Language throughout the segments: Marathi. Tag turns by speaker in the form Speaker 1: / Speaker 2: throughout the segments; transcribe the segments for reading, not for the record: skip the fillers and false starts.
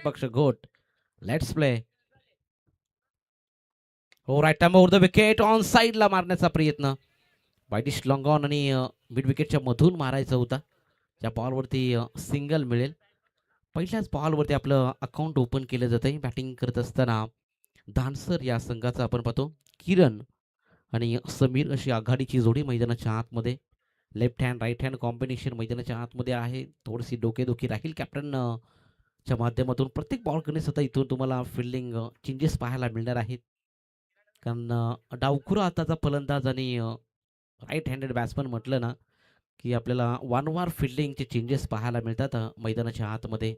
Speaker 1: विपक्ष घोट. Let's play. हो, right time over the wicket. On साईडला मारण्याचा प्रयत्न. वाईटिश लॉंग ऑन आणि मिड विकेटच्या मधून मारायचा होता. त्या बॉलवरती सिंगल मिळेल. पहिल्याच बॉलवरती आपलं अकाउंट ओपन केलं जातंय बॅटिंग करत असताना. धानसर या संघाचा आपण पाहतो किरण आणि समीर अशी आघाडीची जोडी मैदानाच्या आतमध्ये. Left hand right hand combination मैदानाच्या आतमध्ये आहे. थोडीशी डोकेदुखी राहील कॅप्टन च्या माध्यमातून. प्रत्येक बॉल करण्यास आता इथून तुम्हाला फिल्डिंग चेंजेस पाहायला मिळणार आहेत. कारण डावखुरा हाताचा फलंदाज आणि राईट हँडेड बॅट्समन म्हटलं ना की आपल्याला वारंवार फिल्डिंगचे चेंजेस पाहायला मिळतात मैदानाच्या आतमध्ये.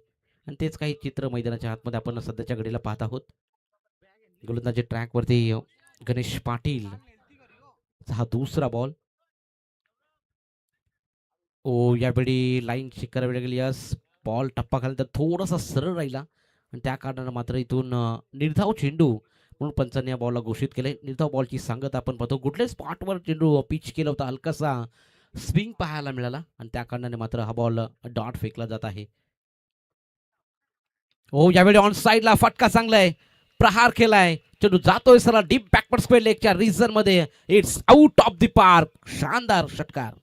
Speaker 1: आणि तेच काही चित्र मैदानाच्या आतमध्ये आपण सध्याच्या घडीला पाहत आहोत. गोलंदाजी ट्रॅकवरती गणेश पाटील हा दुसरा बॉल. ओ यावेळी लाईन चेक करावी लागेल. यस, बॉल टप्पा खाली तर थोडासा सरळ राहिला आणि त्या कारणानं मात्र इथून निर्धाव चेंडू म्हणून पंचांनी या बॉलला घोषित केले. निर्धाव बॉलची सांगत आपण पाहतो. कुठल्याच स्पॉटवर चेंडू पिच केला होता. हलकासा स्विंग पाहायला मिळाला आणि त्या कारणाने मात्र हा बॉल डॉट फेकला जात आहे. हो, यावेळी ऑन साईडला फटका चांगला आहे. प्रहार केलाय. चेंडू जातोय सरळ डीप बॅकवर्ड स्क्वेअर लेगच्या रिझन मध्ये. It's out of the park. शानदार षटकार.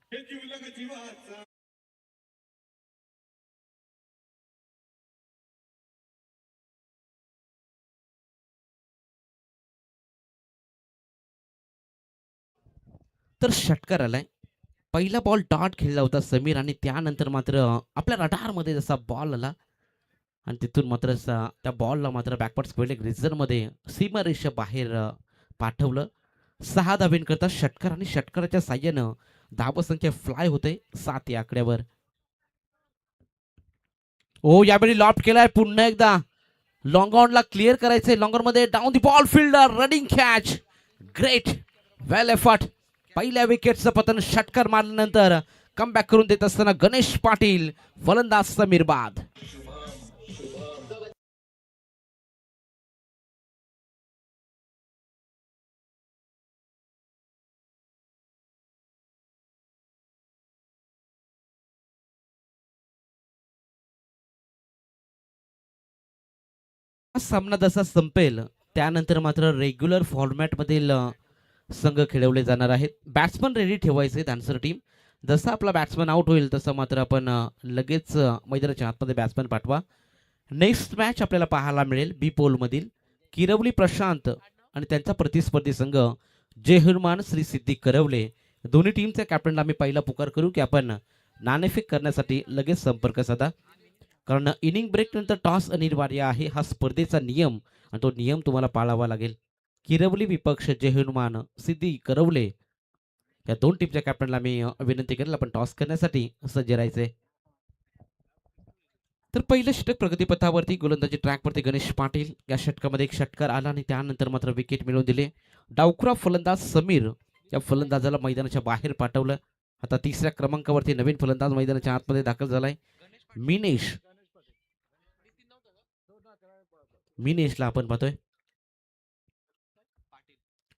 Speaker 1: तर षटकार आलाय. पहिला बॉल डॉट खेळला होता समीर आणि त्यानंतर मात्र आपल्या रडारमध्ये जसा बॉल आला आणि तिथून मात्र त्या बॉलला मात्र बॅकवर्ड स्क्वेअर लेग रिझनमध्ये सीमारेषा बाहेर पाठवलं. 6 धाबींकरता षटकार आणि षटकाराच्या साह्यानं धावसंख्या फ्लाय होते 7 या आकड्यावर. ओ यावेळी लॉफ्ट केलाय पुन्हा एकदा. लॉंग ऑनला क्लिअर करायचंय. लॉंग मध्ये down the ball fielder running catch. Great, well effort. पहिल्या विकेटचं पतन षटकार मारल्यानंतर कमबॅक करून देत असताना गणेश पाटील, फलंदाज समीर बाद. हा सामना जसा संपेल त्यानंतर मात्र रेग्युलर फॉर्मॅटमधील संघ खेळवले जाणार आहेत. बॅट्समन रेडी ठेवायचे धानसर टीम. जसा आपला बॅट्समन आउट होईल तसं मात्र आपण लगेच मैदानाच्या आतमध्ये बॅट्समन पाठवा. नेक्स्ट मॅच आपल्याला पाहायला मिळेल बी पोलमधील किरवली प्रशांत आणि त्यांचा प्रतिस्पर्धी संघ जय हनुमान श्री सिद्धी करवले. दोन्ही टीमच्या कॅप्टनला आम्ही पहिला पुकार करू की आपण नाणेफेक करण्यासाठी लगेच संपर्क साधा. कारण इनिंग ब्रेक नंतर टॉस अनिवार्य आहे. हा स्पर्धेचा नियम आणि तो नियम तुम्हाला पाळावा लागेल. किरवली विपक्ष जय हनुमान सिद्धी करवले या दोन टीमच्या कॅप्टनला मी विनंती करेल आपण टॉस करण्यासाठी सज्ज राहायचे. तर पहिलं षटक प्रगतीपथावरती गोलंदाजी ट्रॅकवरती गणेश पाटील. या षटकामध्ये एक षटकार आला आणि त्यानंतर मात्र विकेट मिळवून दिले. डावखुरा फलंदाज समीर या फलंदाजाला मैदानाच्या बाहेर पाठवलं. आता तिसऱ्या क्रमांकावरती नवीन फलंदाज मैदानाच्या आतमध्ये दाखल झालाय. मिनेश. मिनेशला आपण पाहतोय.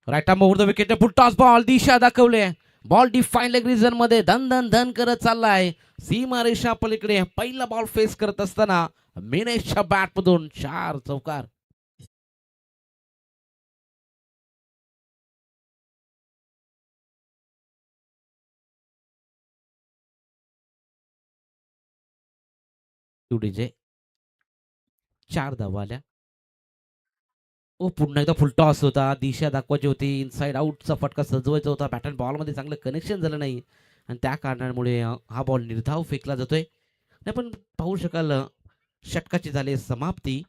Speaker 1: Right arm over the wicket. Toss ball दिशा दाखवले. बॉल डिफाईन लेग रिजन मध्ये धन धन धन करत चाललाय. सीमा रेषा पलीकडे पहिला बॉल फेस करत असताना मिनेशच्या बॅट मधून 4 चौकार. डीजे 4 धावा आल्या. ओ पुन्हा एकदा फुल टॉस होता. दिशा दाखवायची होती. इनसाइड आउटचा फटका सजवायचा होता. बॅट अँड बॉलमध्ये चांगलं कनेक्शन झालं नाही आणि त्या कारणामुळे हा बॉल निर्धाव फेकला जातोय. नाही पण पाहू शकाल षटकाची झाली समाप्ती.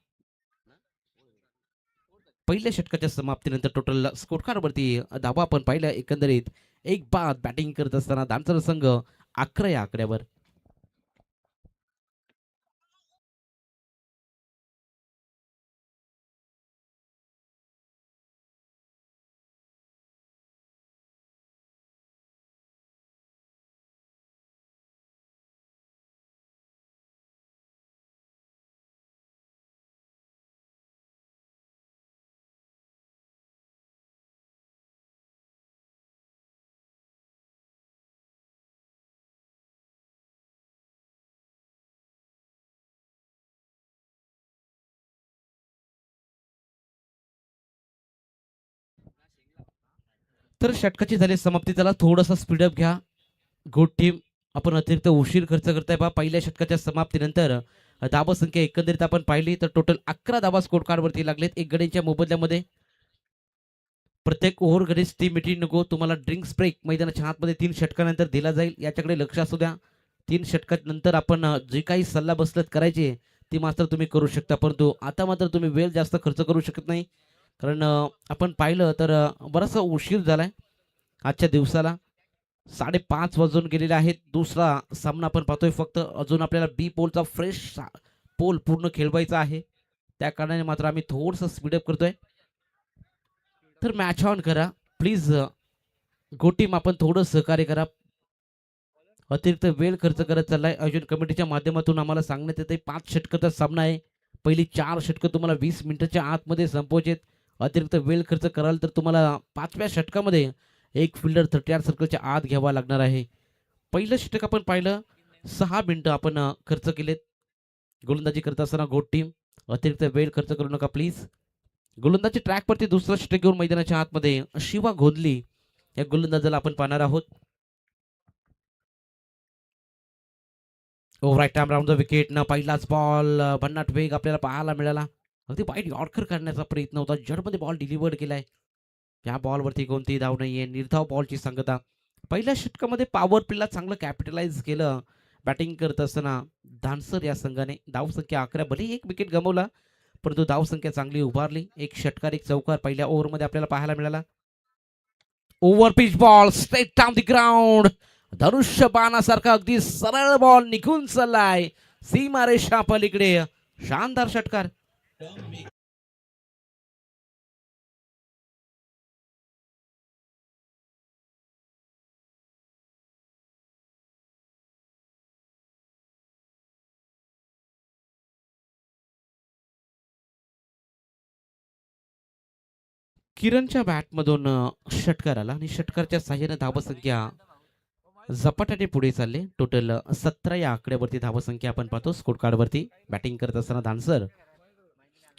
Speaker 1: पहिल्या षटकाच्या समाप्तीनंतर टोटल स्कोर कार्डवरती धावा आपण पाहिल्या एकंदरीत एक बाद बॅटिंग करत असताना धानसर संघ 11 या आकड्यावर. तर षटकाची झाली समाप्ती. त्याला थोडासा स्पीडअप घ्या. Good team. आपण अतिरिक्त उशीर खर्च करताय पहा. पहिल्या षटकाच्या समाप्तीनंतर धावा संख्या एकंदरीत आपण पाहिली तर टोटल 11 धावा स्कोर कार्डवरती लागलेत. एक गडीच्या मोबदल्यामध्ये प्रत्येक ओव्हर गणेश ती मिटिंग नको. तुम्हाला ड्रिंक्स ब्रेक मैदानाच्या आतमध्ये 3 षटकानंतर दिला जाईल. याच्याकडे लक्ष असू द्या. 3 षटकानंतर आपण जे काही सल्लामसलत करायची ती मात्र तुम्ही करू शकता. परंतु आता मात्र तुम्ही वेळ जास्त खर्च करू शकत नाही. कारण आपण पाहिलं तर बराचसा उशीर झालाय आजच्या दिवसाला. 5:30 वाजून गेलेले आहेत. दुसरा सामना आपण पाहतोय. फक्त अजून आपल्याला बी पोलचा फ्रेश पोल पूर्ण खेळवायचा आहे. त्या कारणाने मात्र आम्ही थोडंसं स्पीडअप करतोय. तर मॅच ऑन करा प्लीज. गो टीम आपण थोडं सहकार्य करा. अतिरिक्त वेळ खर्च करत चाललाय. आयोजन कमिटीच्या माध्यमातून आम्हाला सांगण्यात येते 5 षटकाचा सामना आहे. पहिली 4 षटकं तुम्हाला 20 मिनिटाच्या आतमध्ये संपवायचे. अतिरिक्त वेळ खर्च कराल तर तुम्हाला 5व्या षटकामध्ये एक फिल्डर 38 सर्कलच्या आत घ्यावा लागणार आहे. पहिलं षटक आपण पाहिलं 6 मिनिटं आपण खर्च केलेत. गोलंदाजी करत असताना गोट टीम अतिरिक्त वेळ खर्च करू नका प्लीज. गोलंदाजी ट्रॅकवरती दुसरं षटक घेऊन मैदानाच्या आतमध्ये शिवा गोंधली या गोलंदाजाला आपण पाहणार आहोत. Right time round the wicket न पहिलाच बॉल भन्नाट वेग आपल्याला पाहायला मिळाला. अगदी वाईट यॉर्कर करण्याचा प्रयत्न होता. जडमध्ये बॉल डिलिव्हर्ड केलाय. या बॉलवरती कोणतीही धाव नाहीये. निर्धाव बॉलची सांगता. पहिल्या षटकामध्ये पॉवर प्लेला चांगलं कॅपिटलाइज केलं. बॅटिंग करत असताना धानसर या संघाने धावसंख्या 11 भले एक विकेट गमावला परंतु धावसंख्या चांगली उभारली. एक षटकार एक चौकार पहिल्या ओव्हरमध्ये आपल्याला पाहायला मिळाला. Over pitch ball straight down the ground. धनुष्य बाणासारखा अगदी सरळ बॉल निघून चाललाय सीमारेषा पलीकडे. शानदार षटकार. किरणच्या बॅटमधून षटकार आला आणि षटकारच्या साह्याने धावसंख्या झपाट्याने पुढे चालले. टोटल 17 या आकड्यावरती धावसंख्या आपण पाहतो स्कोर कार्डवरती. बॅटिंग करत असताना धानसर.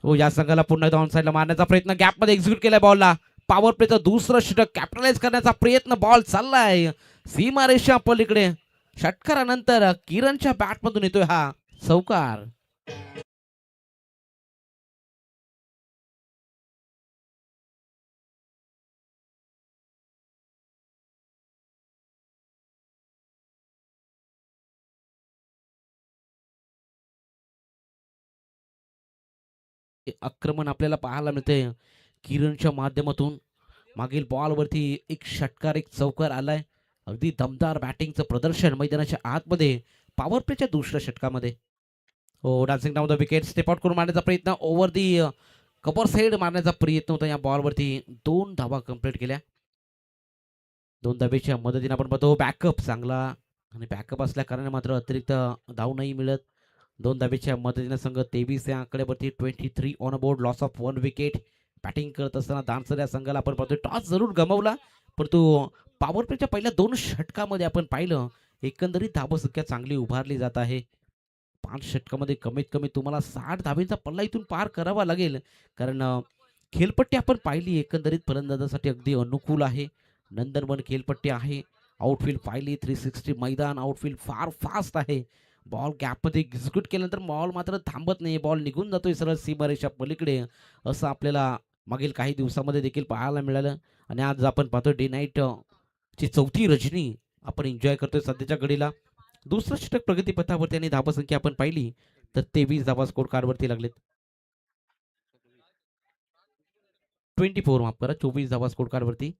Speaker 1: हो या संघाला पुन्हा एकदा ऑन साईडला मारण्याचा प्रयत्न. गॅपमध्ये एक्झिक्यूट केलाय बॉलला. पॉवर प्लेचं दुसरं षटक कॅपिटलाइज करण्याचा प्रयत्न. बॉल चाललाय सीमारेषा पलीकडे. षटकारानंतर किरणच्या बॅटमधून येतोय हा चौकार. आक्रमण आपल्याला पाहायला मिळते किरणच्या माध्यमातून. मागील बॉलवरती एक षटकार एक चौकार आलाय. अगदी दमदार बॅटिंगचं प्रदर्शन मैदानाच्या आतमध्ये पॉवर प्लेच्या दुसऱ्या षटकामध्ये. हो dancing down the wicket. Step out करून मारण्याचा प्रयत्न. ओव्हर दी कपर साईड मारण्याचा प्रयत्न होता. या बॉलवरती 2 धावा कंप्लीट केल्या. 2 धावेच्या मदतीने आपण पाहतो बॅकअप चांगला आणि बॅकअप असल्या कारणाने मात्र अतिरिक्त धाव नाही मिळत. 2 धावेच्या मदतीने संघ 23 या आकड्यावरती 23 on board. Loss of 1 wicket. Batting करत असताना दानसर या संघाला आपण पाहतोय टॉस जरूर गमावला परंतु पॉवर प्लेच्या पहिल्या 2 षटकामध्ये आपण पाहिलं एकंदरीत धावसंख्या चांगली उभारली जात आहे. 5 षटकामध्ये कमीत कमी तुम्हाला 60 धावेचा पल्ला इथून पार करावा लागेल. कारण खेळपट्टी आपण पाहिली एकंदरीत फलंदाजासाठी अगदी अनुकूल आहे. नंदनवन खेळपट्टी आहे. आउटफील्ड पाहिली 360 मैदान. आउटफील्ड फार फास्ट आहे. बॉल गॅपमध्ये एक्झिक्यूट केल्यानंतर बॉल मात्र थांबत नाही. बॉल निघून जातोय सरळ सीमारेषा पलीकडे. असं आपल्याला मागील काही दिवसामध्ये देखील पाहायला मिळालं आणि आज आपण पाहतोय डे नाईट ची चौथी रजनी आपण एन्जॉय करतोय सध्याच्या घडीला. दुसरं षटक प्रगतीपथावरती आणि धावसंख्या आपण पाहिली तर 23 धावा स्कोर कार्डवरती लागलेत. 24 माफ करा 24 धावा स्कोर कार्डवरती.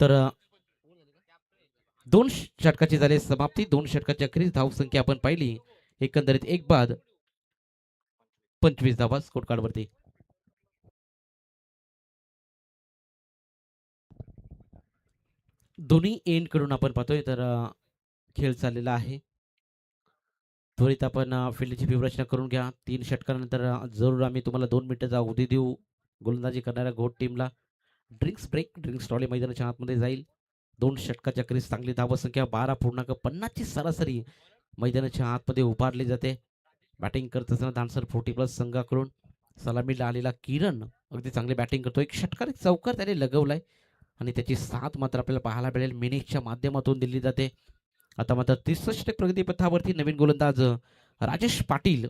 Speaker 1: तर 2 षटकाची झाली समाप्ती. 2 षटकाची अखेरीस धावसंख्या आपण पाहिली एकंदरीत एक बाद 25 धावा स्कोर कार्डवरती. दोन्ही एंड कडून आपण पाहतोय तर खेळ चाललेला आहे. त्वरित आपण फील्डची व्यूहरचना करून घ्या. 3 षटकानंतर जरूर आम्ही तुम्हाला 2 मिनिटाचा अवधी देऊ गोलंदाजी करणाऱ्या घोट टीमला. ड्रिंक्स ट्रॉली मैदानाच्या आतमध्ये जाईल. 2 षटकाच्या क्रीज चांगली धावसंख्या 12.50 ची सरासरी मैदानाच्या आतमध्ये उभारली जाते. बॅटिंग करत असताना धानसर 40+ संघाकडून सलामीला आलेला किरण अगदी चांगली बॅटिंग करतो. एक षटकार एक चौकार त्याने लगवलाय आणि त्याची साथ मात्र आपल्याला पाहायला मिळेल. मिनिटच्या माध्यमातून दिली जाते. आता मात्र 63 षटक प्रगतीपथावरती नवीन गोलंदाज राजेश पाटील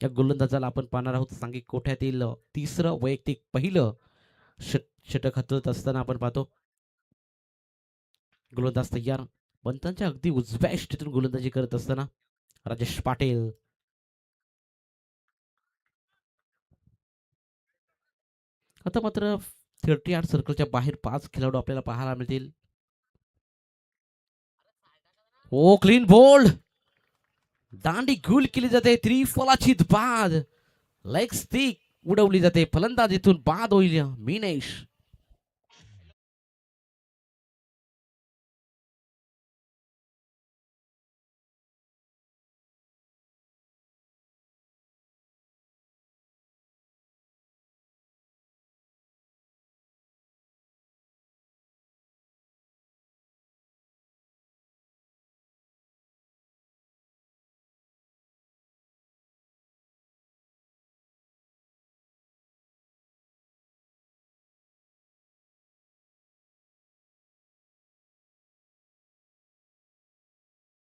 Speaker 1: या गोलंदाजाला आपण पाहणार आहोत. सांघिक कोठ्यातील तिसरं वैयक्तिक पहिलं षटक हातळत असताना आपण पाहतो. गोलंदाज तयार. पंतांच्या अगदी उजव्या इष्टीतून गोलंदाजी करत असताना राजेश पाटील. आता मात्र 38 सर्कलच्या बाहेर 5 खेळाडू आपल्याला पाहायला मिळतील. ओ क्लीन बोल्ड. दांडी गुल केली जाते. त्रिफलाची बाद. लेग स्टिक उडवली जाते. फलंदाज इथून बाद होईल. मिनेश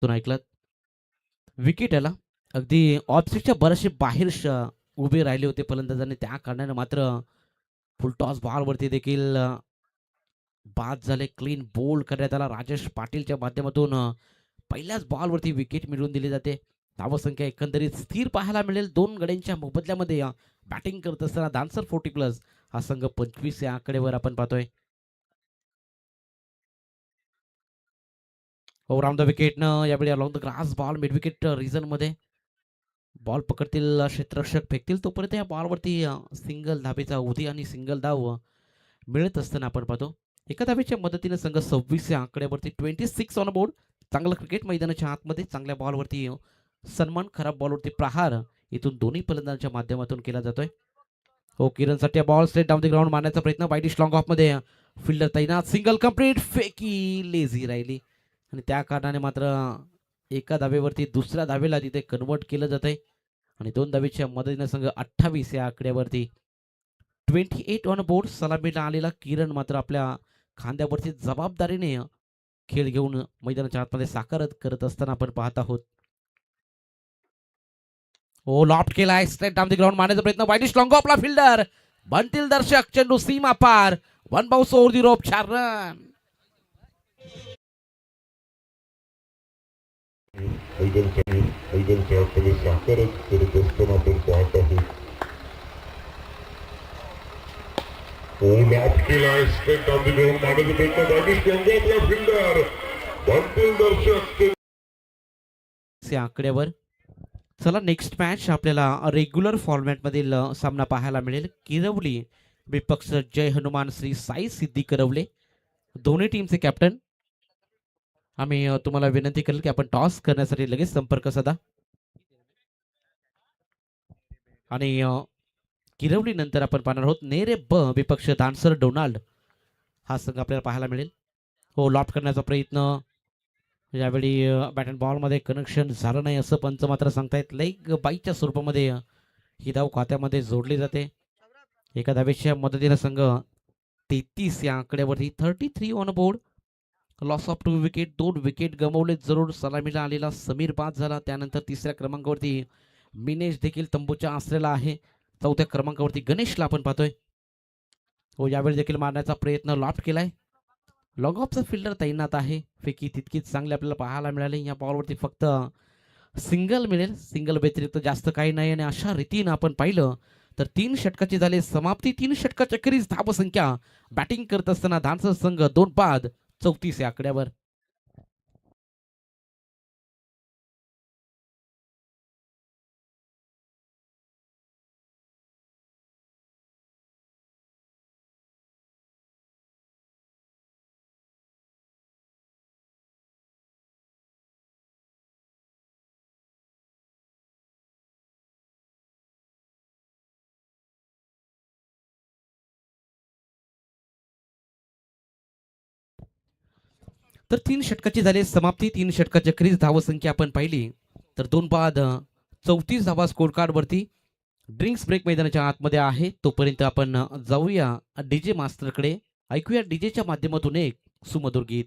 Speaker 1: ऐकलं. विकेट याला अगदी ऑफस्टिकच्या बरेचसे बाहेर उभे राहिले होते फलंदाजांनी. त्या कारणाने मात्र फुलटॉस बॉलवरती देखील बाद झाले. क्लीन बोल्ड करण्यात आला. राजेश पाटीलच्या माध्यमातून पहिल्याच बॉलवरती विकेट मिळवून दिली जाते. धावसंख्या एकंदरीत स्थिर पाहायला मिळेल. 2 गड्यांच्या मोबदल्यामध्ये बॅटिंग करत असताना धानसर 40+ हा संघ 25 या आकडेवर आपण पाहतोय. ओव्हर द विकेटनं यावेळी along the grass ball mid wicket reason मध्ये बॉल पकडतील क्षेत्ररक्षक फेकतील तोपर्यंत या बॉलवरती सिंगल धाबेचा उदी आणि सिंगल धाव मिळत असताना आपण पाहतो. एका धावेच्या मदतीने संघ 26 या आकड्यावरती 26 ऑन बोर्ड. चांगलं क्रिकेट मैदानाच्या आतमध्ये चांगल्या बॉलवरती सन्मान, खराब बॉलवरती प्रहार इथून दोन्ही फलंदाजांच्या माध्यमातून केला जातोय. हो किरणसाठी ball straight down the ground मारण्याचा प्रयत्न. वाईडिश लॉंग ऑफ मध्ये फिल्डर तैनात. Single complete. फेकी लेझी राहिली आणि त्या कारणाने मात्र एका धावेवरती दुसऱ्या धावेला तिथे कन्वर्ट केलं जात आहे आणि 2 धावेच्या मदतीने संघ 28 या आकड्यावरती 28 ऑन बोर्ड. सलामीला आलेला किरण मात्र आपल्या खांद्यावरती जबाबदारीने खेळ घेऊन मैदानाच्या आतमध्ये साकारत करत असताना आपण पाहत आहोत. हो लॉफ्ट केलाय. स्ट्रेट डाऊन द ग्राउंड मारण्याचा प्रयत्न. वाईडिश लॉंग ऑफला फिल्डर बनतील दर्शक. चेंडू सीमा पार. 1 बाउन्स ओव्हर दी रोप. 4 रन.
Speaker 2: मैदानाच्या आतमध्ये साकारत करत असताना आपण पाहत आहोत. लॉफ्ट केलाय. स्ट्रेट डाऊन द ग्राउंड मारण्याचा प्रयत्न. वाईडिश लॉंग ऑफला फिल्डर बनतील दर्शक.
Speaker 1: आकड्यावर. चला नेक्स्ट मॅच आपल्याला रेग्युलर फॉर्मॅटमधील सामना पाहायला मिळेल. किरवली विपक्ष जय हनुमान श्री साई सिद्धी करवले. दोन्ही टीमचे कॅप्टन. आम्ही तुम्हाला विनंती करेल की आपण टॉस करण्यासाठी लगेच संपर्क साधा आणि किरवली नंतर आपण पाहणार आहोत नेरे ब विपक्ष दानसर डोनाल्ड हा संघ आपल्याला पाहायला मिळेल. हो लॉफ्ट करण्याचा प्रयत्न. यावेळी बॅट अँड बॉलमध्ये कनेक्शन झालं नाही असं पंच मात्र सांगतायत. लेग बाईच्या स्वरूपामध्ये ही धाव खात्यामध्ये जोडली जाते. एका धावेच्या मदतीने संघ 33 या आकड्यावरती 33 on board. Loss of 2 wicket. 2 wicket गमावले जरूर. सलामीला आलेला समीर बाद झाला. त्यानंतर तिसऱ्या क्रमांकावरती मिनेश देखील तंबूच्या आसरेला आहे. चौथ्या क्रमांकावरती गणेशला आपण पाहतोय. हो यावेळी देखील मारण्याचा प्रयत्न. लॉफ्ट केलाय. लॉंग ऑफचा फिल्डर तैनात आहे. फेकी तितकीच चांगली आपल्याला पाहायला मिळाली. या बॉलवरती फक्त सिंगल मिळेल. सिंगल व्यतिरिक्त जास्त काही नाही आणि अशा रीतीनं आपण पाहिलं तर 3 षटकाची झाली समाप्ती. 3 षटकाच्या अखेरीस धावसंख्या बॅटिंग करत असताना धानसर संघ 2 बाद 34 या आकड्यावर. तर 3 षटकाची झाली समाप्ती. 3 षटकाच्या क्रीज धावसंख्या आपण पाहिली तर 2 बाद 34 धावा स्कोर कार्ड वरती. ड्रिंक्स ब्रेक मैदानाच्या आतमध्ये आहे. तोपर्यंत आपण जाऊया डीजे मास्टरकडे. ऐकूया डीजेच्या माध्यमातून एक सुमधुर गीत.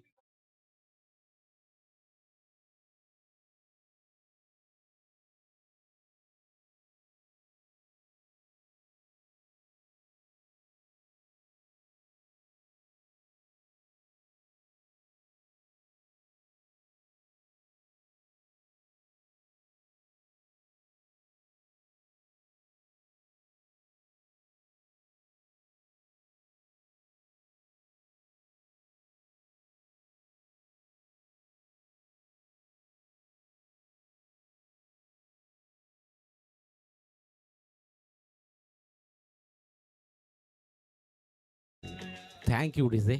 Speaker 1: Thank you DJ.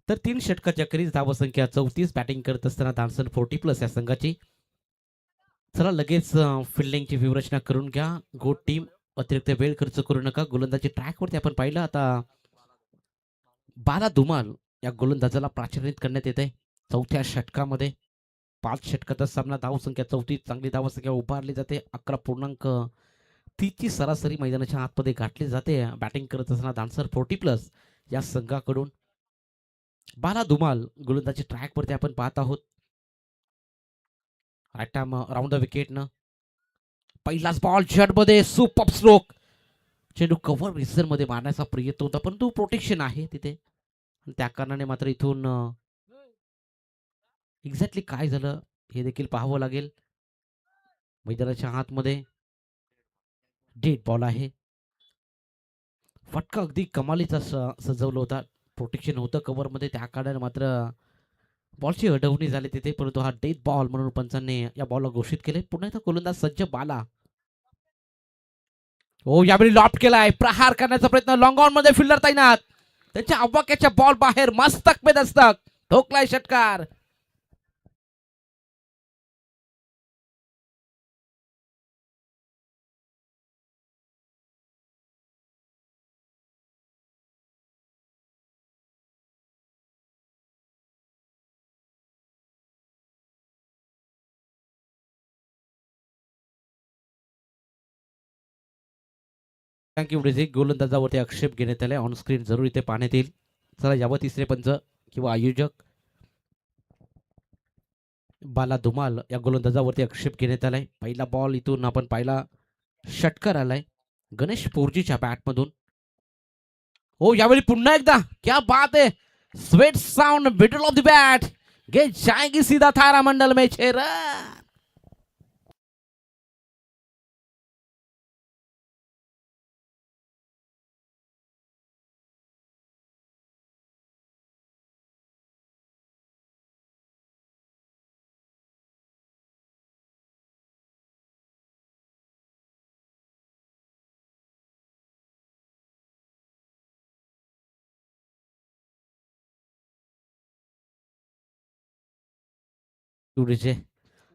Speaker 1: तर 3 षटकाच्या क्रीज धावसंख्या 34 बॅटिंग करत असताना धानसन 40 प्लस या संघाची. चला लगेच फिल्डिंगची व्यूहरचना करून घ्या. Good team. अतिरिक्त वेळ खर्च करू नका. गोलंदाजी ट्रॅकवरती आपण पाहिलं आता बाला धुमाल या गोलंदाजाला प्राचार्यित करण्यात येत आहे. चौथ्या षटकामध्ये 5 षटकाचा सामना. धावसंख्या 34 चांगली धावसंख्या उभारली जाते. 11.30 ची सरासरी मैदानाच्या आतमध्ये गाठली जाते. बॅटिंग करत असताना धानसर 40 प्लस या संघाकडून बाला धुमाल गोलंदाजी ट्रॅकवरती आपण पाहत आहोत. राईट आर्म राऊंड द विकेटनं पहिलाच बॉल मध्ये सुपर स्ट्रोक. चेंडू कव्हर रिझर मध्ये मारण्याचा प्रयत्न होता परंतु प्रोटेक्शन आहे तिथे. त्या कारणाने मात्र इथून एक्झॅक्टली काय झालं हे देखील पाहावं लागेल. मैदानाच्या आतमध्ये डेड बॉल आहे. फटका अगदी कमालीचा सजवला होता. प्रोटेक्शन होतं कव्हरमध्ये त्या कारणाने मात्र बॉलची अडवणी झाली तिथे. परंतु हा डेथ बॉल म्हणून पंचांनी या बॉलला घोषित केले. पुन्हा एकदा गोलंदाज सज्ज बाला. हो यावेळी लॉफ्ट केलाय. प्रहार करण्याचा प्रयत्न. लॉंग ऑन मध्ये फिल्डर तैनात. त्यांच्या अवाक्याच्या बॉल बाहेर मस्तक पे दस्तक. ठोकलाय षटकार. Thank you DJ. गोलंदाजावरती आक्षेप घेण्यात आले. ऑन स्क्रीन जरूर इथे पाहण्यात येईल. चला यावं तिसरे पंच किंवा आयोजक बाला धुमाल या गोलंदाजावरती आक्षेप घेण्यात आलाय. पहिला बॉल इथून आपण पाहिला षटकार आलाय गणेश पोर्जीच्या बॅटमधून. हो यावेळी पुन्हा एकदा क्या बात है. Sweet sound middle of the bat. गे जाएंगी सीधा थारा मंडल में 6 रन.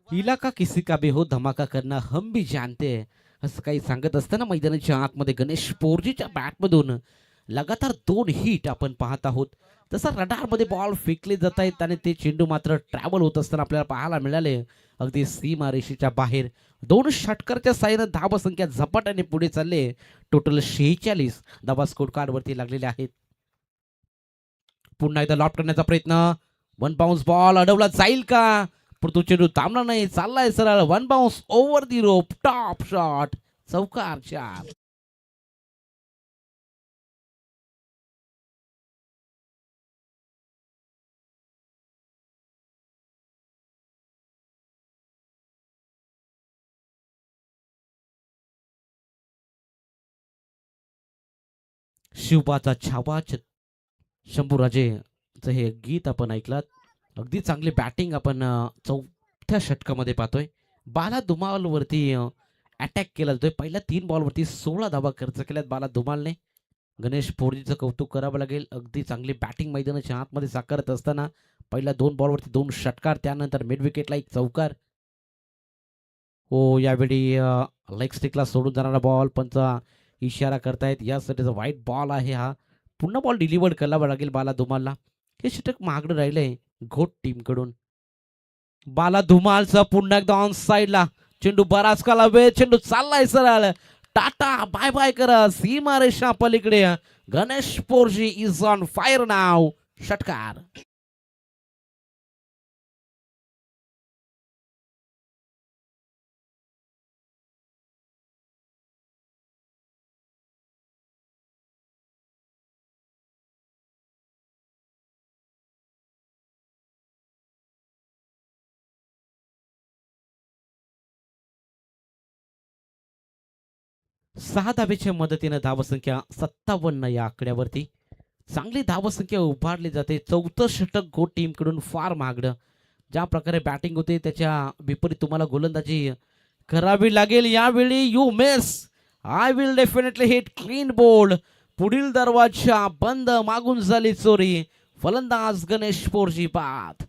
Speaker 1: इलाका किसी का भी हो धमाका करना हम भी जानते हैं असं काही सांगत असताना मैदानाच्या आतमध्ये गणेश पोर्जीच्या बॅटमधून लगातार 2 हिट आपण पाहत आहोत. तसा रडारमध्ये बॉल फेकले जात आहेत आणि ते चेंडू मात्र ट्रॅव्हल होत असताना आपल्याला पाहायला मिळाले अगदी सीमारेषेच्या बाहेर. 2 षटकाराच्या साह्यानं धावसंख्या झपाट्याने पुढे चालले. टोटल 46 धावा स्कोर कार्डवरती लागलेले आहेत. पुन्हा एकदा लॉफ्ट करण्याचा प्रयत्न. 1 बाउन्स बॉल अडवला जाईल का. पण तो चेंडू थांबला नाही. चाललाय सरळ. 1 बाउन्स ओव्हर दी रोप. Top shot. चौकार 4. शिवबाचा छावा शंभूराजेचं हे गीत आपण ऐकलात. अगदी चांगली बॅटिंग आपण चौथ्या षटकामध्ये पाहतोय. बाला धुमालवरती अटॅक केला जातोय. पहिल्या 3 बॉलवरती 16 धावा खर्च केल्यात बाला धुमालने. गणेश पोर्जीचं कौतुक करावं लागेल. अगदी चांगली बॅटिंग मैदानाच्या आतमध्ये साकारत असताना पहिल्या 2 बॉलवरती 2 षटकार. त्यानंतर मिड विकेटला 1 चौकार. हो यावेळी लेग स्टिकला सोडून जाणारा बॉल पंच इशारा करतायत. यासाठीचा वाईट बॉल आहे हा. पुन्हा बॉल डिलिव्हर्ड करावा लागेल बाला धुमालला. हे षटक महागडं राहिलंय घोट टीमकडून. बाला धुमालचा पुन्हा एकदा ऑन साइडला चेंडू बराच काला वेळ चेंडू चाललाय सरळ टाटा बाय बाय करा सीमारेषा पलीकडे. गणेश पोरजी इज ऑन फायर नाव. षटकार. सहा धावेच्या मदतीनं धावसंख्या 57 या आकड्यावरती चांगली धावसंख्या उभारली जाते. चौथं षटक गो टीमकडून फार महागडं. ज्या प्रकारे बॅटिंग होते त्याच्या विपरीत तुम्हाला गोलंदाजी करावी लागेल यावेळी. You miss. I will definitely hit clean bowled. पुढील दरवाजा बंद. मागून झाली चोरी. फलंदाज गणेश पोरजी बाद.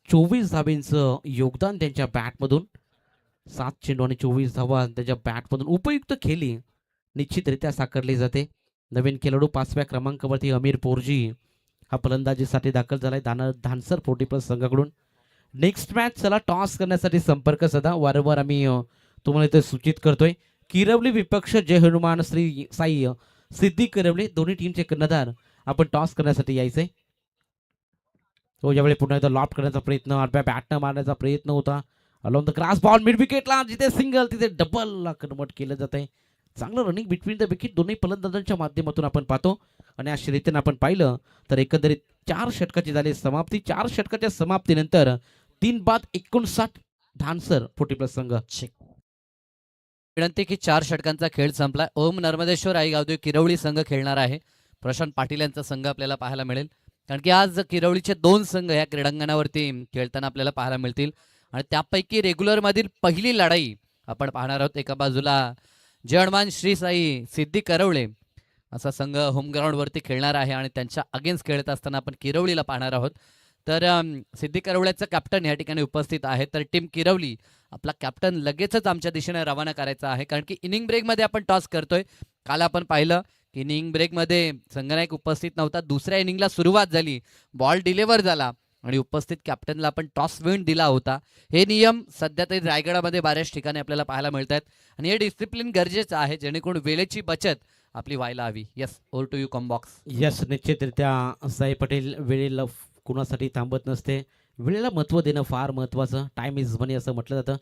Speaker 1: चोवीस धावेंचं योगदान त्यांच्या बॅटमधून. 7 चेंडू आणि 24 धावा त्याच्या बॅटमधून उपयुक्त खेळी निश्चितरित्या साकारली जाते. नवीन खेळाडू 5व्या क्रमांकावरती अमीर पोरजी हा फलंदाजीसाठी दाखल झालाय धानसर 40+ संघाकडून. नेक्स्ट मॅच चला टॉस करण्यासाठी संपर्क साधा. वारंवार आम्ही तुम्हाला इथे सूचित करतोय. किरवली विपक्ष जय हनुमान श्री साई सिद्धी किरवली दोन्ही टीमचे कर्णधार आपण टॉस करण्यासाठी यायचंय. तो यावेळी पुन्हा एकदा लॉफ्ट करण्याचा प्रयत्न आडव्या बॅटनं मारण्याचा प्रयत्न होता. Along the cross ball mid विकेटला जिथे सिंगल तिथे डबल कन्वर्ट केलं जात आहे. चांगलं रनिंग बिटवीन द विकेट दोन्ही फलंदाजांच्या माध्यमातून आपण पाहतो. आणि या शर्यतीनं आपण पाहिलं तर एकंदरीत 4 षटकाची झाली समाप्ती. 4 षटकाच्या समाप्तीनंतर 3 बाद 59 धानसर 40+ संघ.
Speaker 3: विनंती की 4 षटकांचा खेळ संपला. ओम नर्मदेश्वर आई गावदेव किरवळी संघ खेळणार आहे. प्रशांत पाटील यांचा संघ आपल्याला पाहायला मिळेल. कारण की आज किरवळीचे 2 संघ या क्रीडांगणावरती खेळताना आपल्याला पाहायला मिळतील. आणि त्यापैकी रेग्युलरमधील पहिली लढाई आपण पाहणार आहोत. एका बाजूला जय हनुमान श्री साई सिद्धी करवळे असा संघ होम ग्राउंडवरती खेळणार आहे आणि त्यांच्या अगेन्स्ट खेळत असताना आपण किरवलीला पाहणार आहोत. तर सिद्धी करवळ्याचं कॅप्टन या ठिकाणी उपस्थित आहे. तर टीम किरवली आपला कॅप्टन लगेचच आमच्या दिशेने रवाना करायचा आहे. कारण की इनिंग ब्रेकमध्ये आपण टॉस करतोय. काल आपण पाहिलं की इनिंग ब्रेकमध्ये संघनायक उपस्थित नव्हता. दुसऱ्या इनिंगला सुरुवात झाली, बॉल डिलिव्हर झाला आणि उपस्थित कॅप्टनला आपण टॉस विन दिला होता. हे नियम सध्या तरी रायगडामध्ये बऱ्याच ठिकाणी आपल्याला पाहायला मिळत आहेत आणि हे डिसिप्लिन गरजेचं आहे जेणेकरून वेळेची बचत आपली व्हायला हवी. Yes, over to you combox.
Speaker 1: Yes, निश्चितरित्या साई पटेल वेळेला कुणासाठी थांबत नसते. वेळेला महत्व देणं फार महत्वाचं. टाइम इज मनी असं म्हटलं जातं.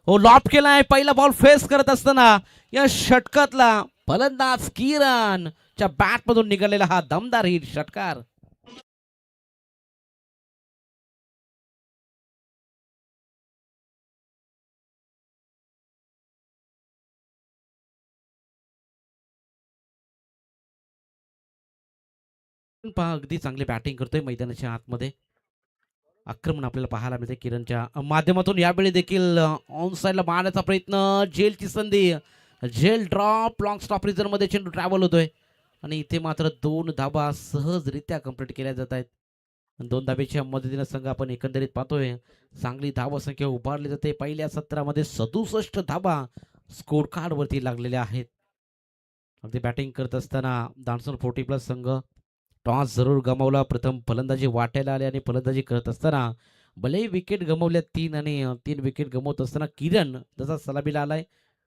Speaker 1: हो, लॉप केलाय. पहिला बॉल फेस करत असताना या षटकातला फलंदाज किरण च्या बॅट मधून निघालेला हा दमदार हिट षटकार. पहा अगदी चांगली बॅटिंग करतोय मैदानाच्या आतमध्ये. आक्रमण आपल्याला पाहायला मिळते किरणच्या माध्यमातून. यावेळी देखील ऑन साइडला मारण्याचा प्रयत्न. जेलची संधी. जेल ड्रॉप लॉंग स्टॉप रिझन मध्ये चेंडू ट्रॅव्हल होतोय आणि इथे मात्र 2 धाबा सहजरित्या कंप्लीट केल्या जात आहेत. 2 धाब्याच्या मदतीने संघ आपण एकंदरीत पाहतोय चांगली धावसंख्या उभारली जाते. पहिल्या सत्रामध्ये 67 धाबा स्कोर कार्ड वरती लागलेल्या आहेत. अगदी बॅटिंग करत असताना धानसर 40+ संघ टॉस जरूर गमावला. प्रथम फलंदाजी वाटायला आले आणि फलंदाजी करत असताना भलेही विकेट गमावल्या 3 आणि 3 विकेट गमावत असताना किरण जसा सलामीला आलाय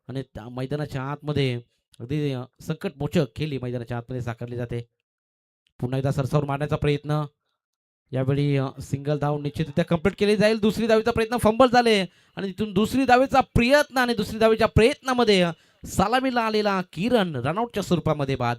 Speaker 1: आणि मैदानाच्या आतमध्ये अगदी संकटमोचक खेळी मैदानाच्या आतमध्ये साकारली जाते. पुन्हा एकदा सरसावर मारण्याचा प्रयत्न. यावेळी सिंगल धाव निश्चितरित्या कंप्लीट केली जाईल. दुसरी धावेचा प्रयत्न फंबल झाले आणि तिथून दुसरी धावेचा प्रयत्न आणि दुसरी धावेच्या प्रयत्नामध्ये सलामीला आलेला किरण रनआउटच्या स्वरूपामध्ये बाद.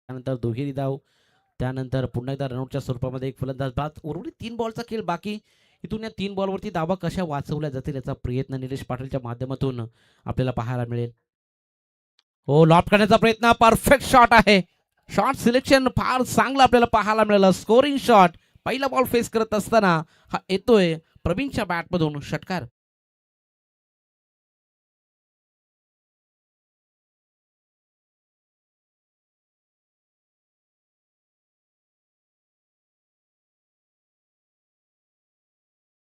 Speaker 1: त्यानंतर दुहेरी धाव, त्यानंतर पुन्हा एकदा रनआउटच्या स्वरूपामध्ये एक फलंदाज बाद. उर्वरित 3 बॉलचा खेळ बाकी. इथून या 3 बॉलवरती धावा कशा वाचवल्या जातील याचा प्रयत्न निलेश पाटीलच्या माध्यमातून आपल्याला पाहायला मिळेल. हो, लॉफ्ट करण्याचा प्रयत्न, परफेक्ट शॉट आहे. शॉट सिलेक्शन फार चांगलं आपल्याला पाहायला मिळालं. स्कोरिंग शॉट पहिला बॉल फेस करत असताना हा येतोय प्रवीणच्या बॅटमधून षटकार.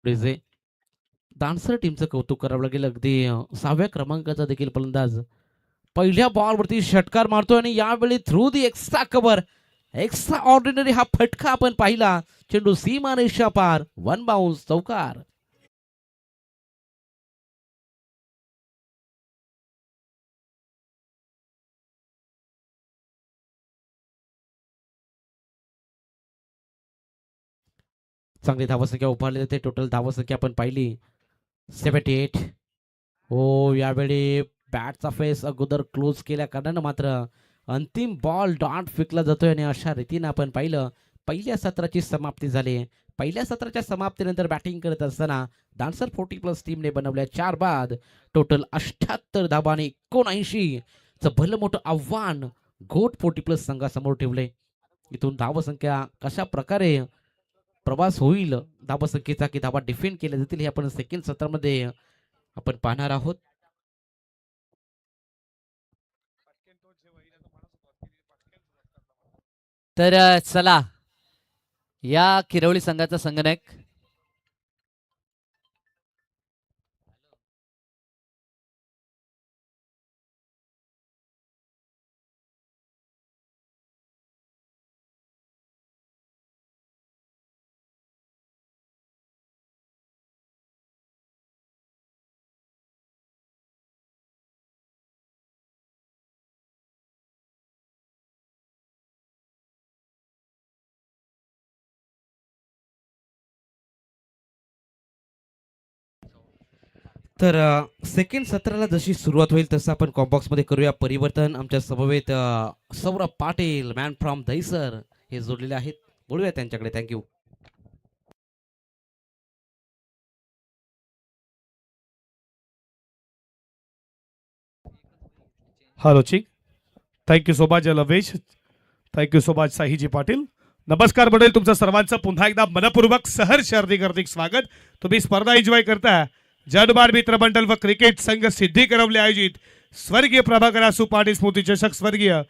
Speaker 1: पुढे दानसर टीमचं कौतुक करावं लागेल. अगदी 6व्या क्रमांकाचा देखील फलंदाज पहिल्या बॉलवरती षटकार मारतोय आणि यावेळी through the extra cover, extra ordinary हा फटका आपण पाहिला. चेंडू सीमारेषा पार, 1 बाउन्स, चौकार. चांगली धावसंख्या उभारली जाते. टोटल धावसंख्या आपण पाहिली 78. हो, यावेळी बॅटचा फेस अगोदर क्लोज केल्या कारणानं मात्र अंतिम बॉल डॉट फेकला जातोय आणि अशा रीतीनं आपण पाहिलं पहिल्या सत्राची समाप्ती झाली. पहिल्या सत्राच्या समाप्तीनंतर बॅटिंग करत असताना डान्सर 40+ टीमने बनवल्या 4 बाद. टोटल 78 धावा आणि 79 चं भलं मोठं आव्हान घोट 40+ संघासमोर ठेवले. इथून धावसंख्या कशा प्रकारे प्रवास होईल धावसंख्येचा, की धावा डिफेंड केल्या जातील, हे आपण सेकंड सत्रामध्ये आपण पाहणार आहोत.
Speaker 3: तर चला या किरवळी संघाचा संघनायक
Speaker 1: तर सेकंड सत्राला जशी सुरुवात होईल तसं आपण कॉम्बॉक्समध्ये करूया परिवर्तन. आमच्या समवेत सौरभ पाटील, मॅन फ्रॉम दहिसर, हे जोडलेले आहेत. बोलूया त्यांच्याकडे. थँक्यू.
Speaker 4: हॅलो चिक, thank you so much लवेश, thank you so much साहीजी Patil. नमस्कार मंडळी, तुमचं सर्वांचं पुन्हा एकदा मनपूर्वक सहर्ष हार्दिक स्वागत. तुम्ही स्पर्धा एन्जॉय करता जनबार मित्र मंडळ व क्रिकेट संघ सिद्धी करवले आयोजित स्वर्गीय प्रभाकर आसू पाटील स्मृती चषक, स्वर्गीय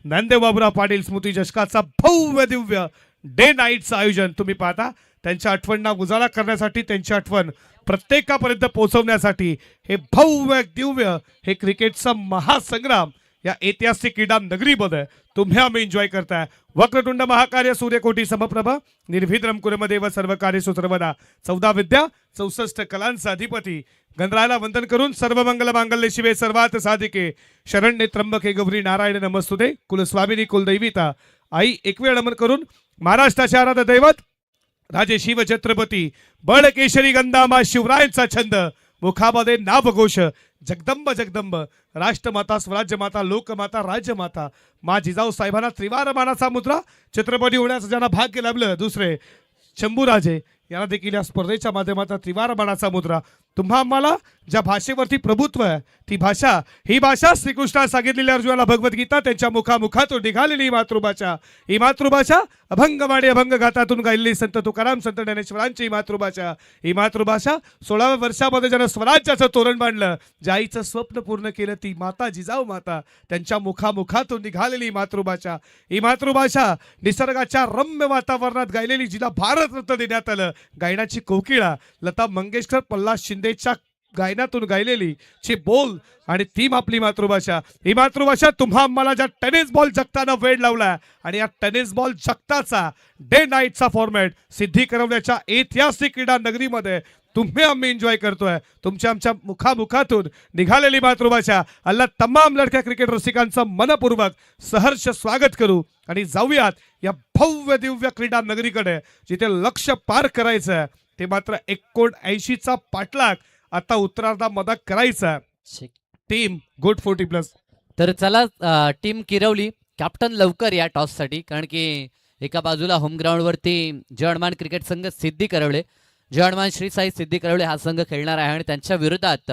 Speaker 4: नंदेबाबुराव पाटील स्मृती चषकाचा भव्य दिव्य डे नाईटचं आयोजन तुम्ही पाहता. त्यांच्या आठवणींना उजाळा करण्यासाठी, त्यांची आठवण प्रत्येकापर्यंत पोहोचवण्यासाठी हे भव्य दिव्य हे क्रिकेटचा महासंग्राम या ऐतिहासिक क्रीडा नगरीमध्ये तुम्ही आम्ही एन्जॉय करताय. वक्रतुंड महाकार्य सूर्यकोटी समप्रभ निर्भीद्रम कुरमदेव सर्व कार्य सर्वदा 14 विद्या 64 कलांचा अधिपती गणरायाला वंदन करून सर्व मंगल मांगल्य शिवे सर्वात साधिके शरण्ये त्र्यंबके गौरी नारायण नमस्तुते कुलस्वामिनी कुलदैविता आई एकवेळ नमन करून महाराष्ट्राचे आराध्य दैवत राजे शिव छत्रपती बळकेशरी गंधामा शिवरायांचा छंद मुखामध्ये नावघोष जगदंब जगदंब राष्ट्रमाता स्वराज्यमाता लोकमाता राज्यमाता मा जिजाऊ साहेबांना त्रिवार मानाचा मुद्रा छत्रपती होण्याचं ज्यांना भाग्य लाभलं दुसरे शंभूराजे यांना देखील या स्पर्धेच्या माध्यमातून त्रिवार मानाचा मुद्रा. तुम्हा आम्हाला ज्या भाषेवरती प्रभुत्व आहे ती भाषा, ही भाषा श्रीकृष्णाने सांगितलेली अर्जुनाला भगवद्गीता त्यांच्या मुखामुखातून निघालेली ही मातृभाषा अभंगवाणी अभंग गातातून गायलेली संत तुकाराम संत ज्ञानेश्वरांची ही मातृभाषा 16व्या वर्षामध्ये ज्यानं स्वराज्याचं तोरण बांधलं, ज्या आईचं स्वप्न पूर्ण केलं ती माता जिजाऊ माता, त्यांच्या मुखामुखातून निघालेली ही मातृभाषा निसर्गाच्या रम्य वातावरणात गायलेली, जिला भारतरत्न देण्यात आलं. गायनाची कोकिळा लता मंगेशकर पल्ला शिंदेच्या गायनातून गायलेली ची बोल आणि ती आपली मातृभाषा. ही मातृभाषा तुम्हा आम्हाला ज्या टेनिस बॉल जगताना वेळ लावला आणि या टेनिस बॉल जगताचा डे नाईटचा फॉर्मॅट सिद्धी करवण्याच्या ऐतिहासिक क्रीडा नगरीमध्ये तुम्ही आम्ही एन्जॉय करतोय. तुमच्या आमच्या मुखामुखातून निघालेली मातृभाषा. अल्ला तमाम लडक्या क्रिकेट रसिकांचं मनपूर्वक सहर्ष स्वागत करू आणि जाऊयात या भव्य दिव्य क्रीडा नगरीकडे, जिथे लक्ष पार करायचं ते मात्र 79चा पाठलाग आता उत्तरार्धामध्ये करायचा. Team good 40+.
Speaker 3: तर चला टीम किरवली कॅप्टन लवकर या टॉससाठी, कारण की एका बाजूला होम ग्राउंडवरती जयहनुमान क्रिकेट संघ सिद्धी करवले, जयहनुमान श्री साई सिद्धी करवले हा संघ खेळणार आहे आणि त्यांच्या विरोधात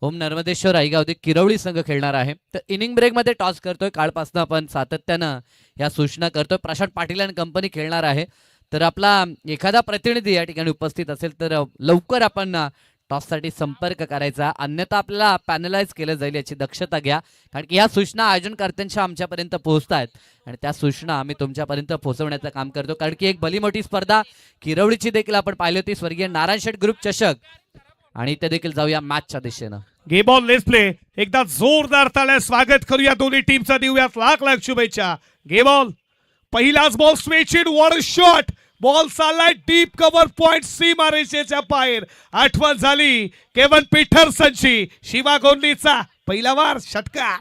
Speaker 3: ओम नर्मदेश्वर आईगावदे किरवळी संघ खेळणार आहे. तर इनिंग ब्रेकमध्ये टॉस करतोय, कालपासून आपण सातत्यानं या सूचना करतोय. प्रशांत पाटील आणि कंपनी खेळणार आहे. तर आपला एखादा प्रतिनिधी या ठिकाणी उपस्थित असेल तर लवकर आपण टॉससाठी संपर्क करायचा, अन्यथा आपल्याला पॅनलाइज केलं जाईल याची दक्षता घ्या, कारण की या सूचना आयोजनकर्त्यांच्या आमच्यापर्यंत पोहोचत आहेत आणि त्या सूचना आम्ही तुमच्यापर्यंत पोहोचवण्याचं काम करतो. कारण की एक भली मोठी स्पर्धा किरवळीची देखील आपण पाहिली होती, स्वर्गीय नारायण शेठ ग्रुप चषक, आणि ते देखील जाऊया मॅचच्या दिशेनं.
Speaker 4: Game on let's play. एकदा जोरदार ताळ्या स्वागत करूया दोन्ही टीमचा, देऊयात लाख लाख शुभेच्छा. Game on. पहिलाच ball switched, what a shot. Ball चाललाय डीप कव्हर पॉइंट सीमा रेषेच्या बाहेर. आठवण झाली केवन पीटरसनची. शिवा गोंडलीचा पहिला वार षटकार.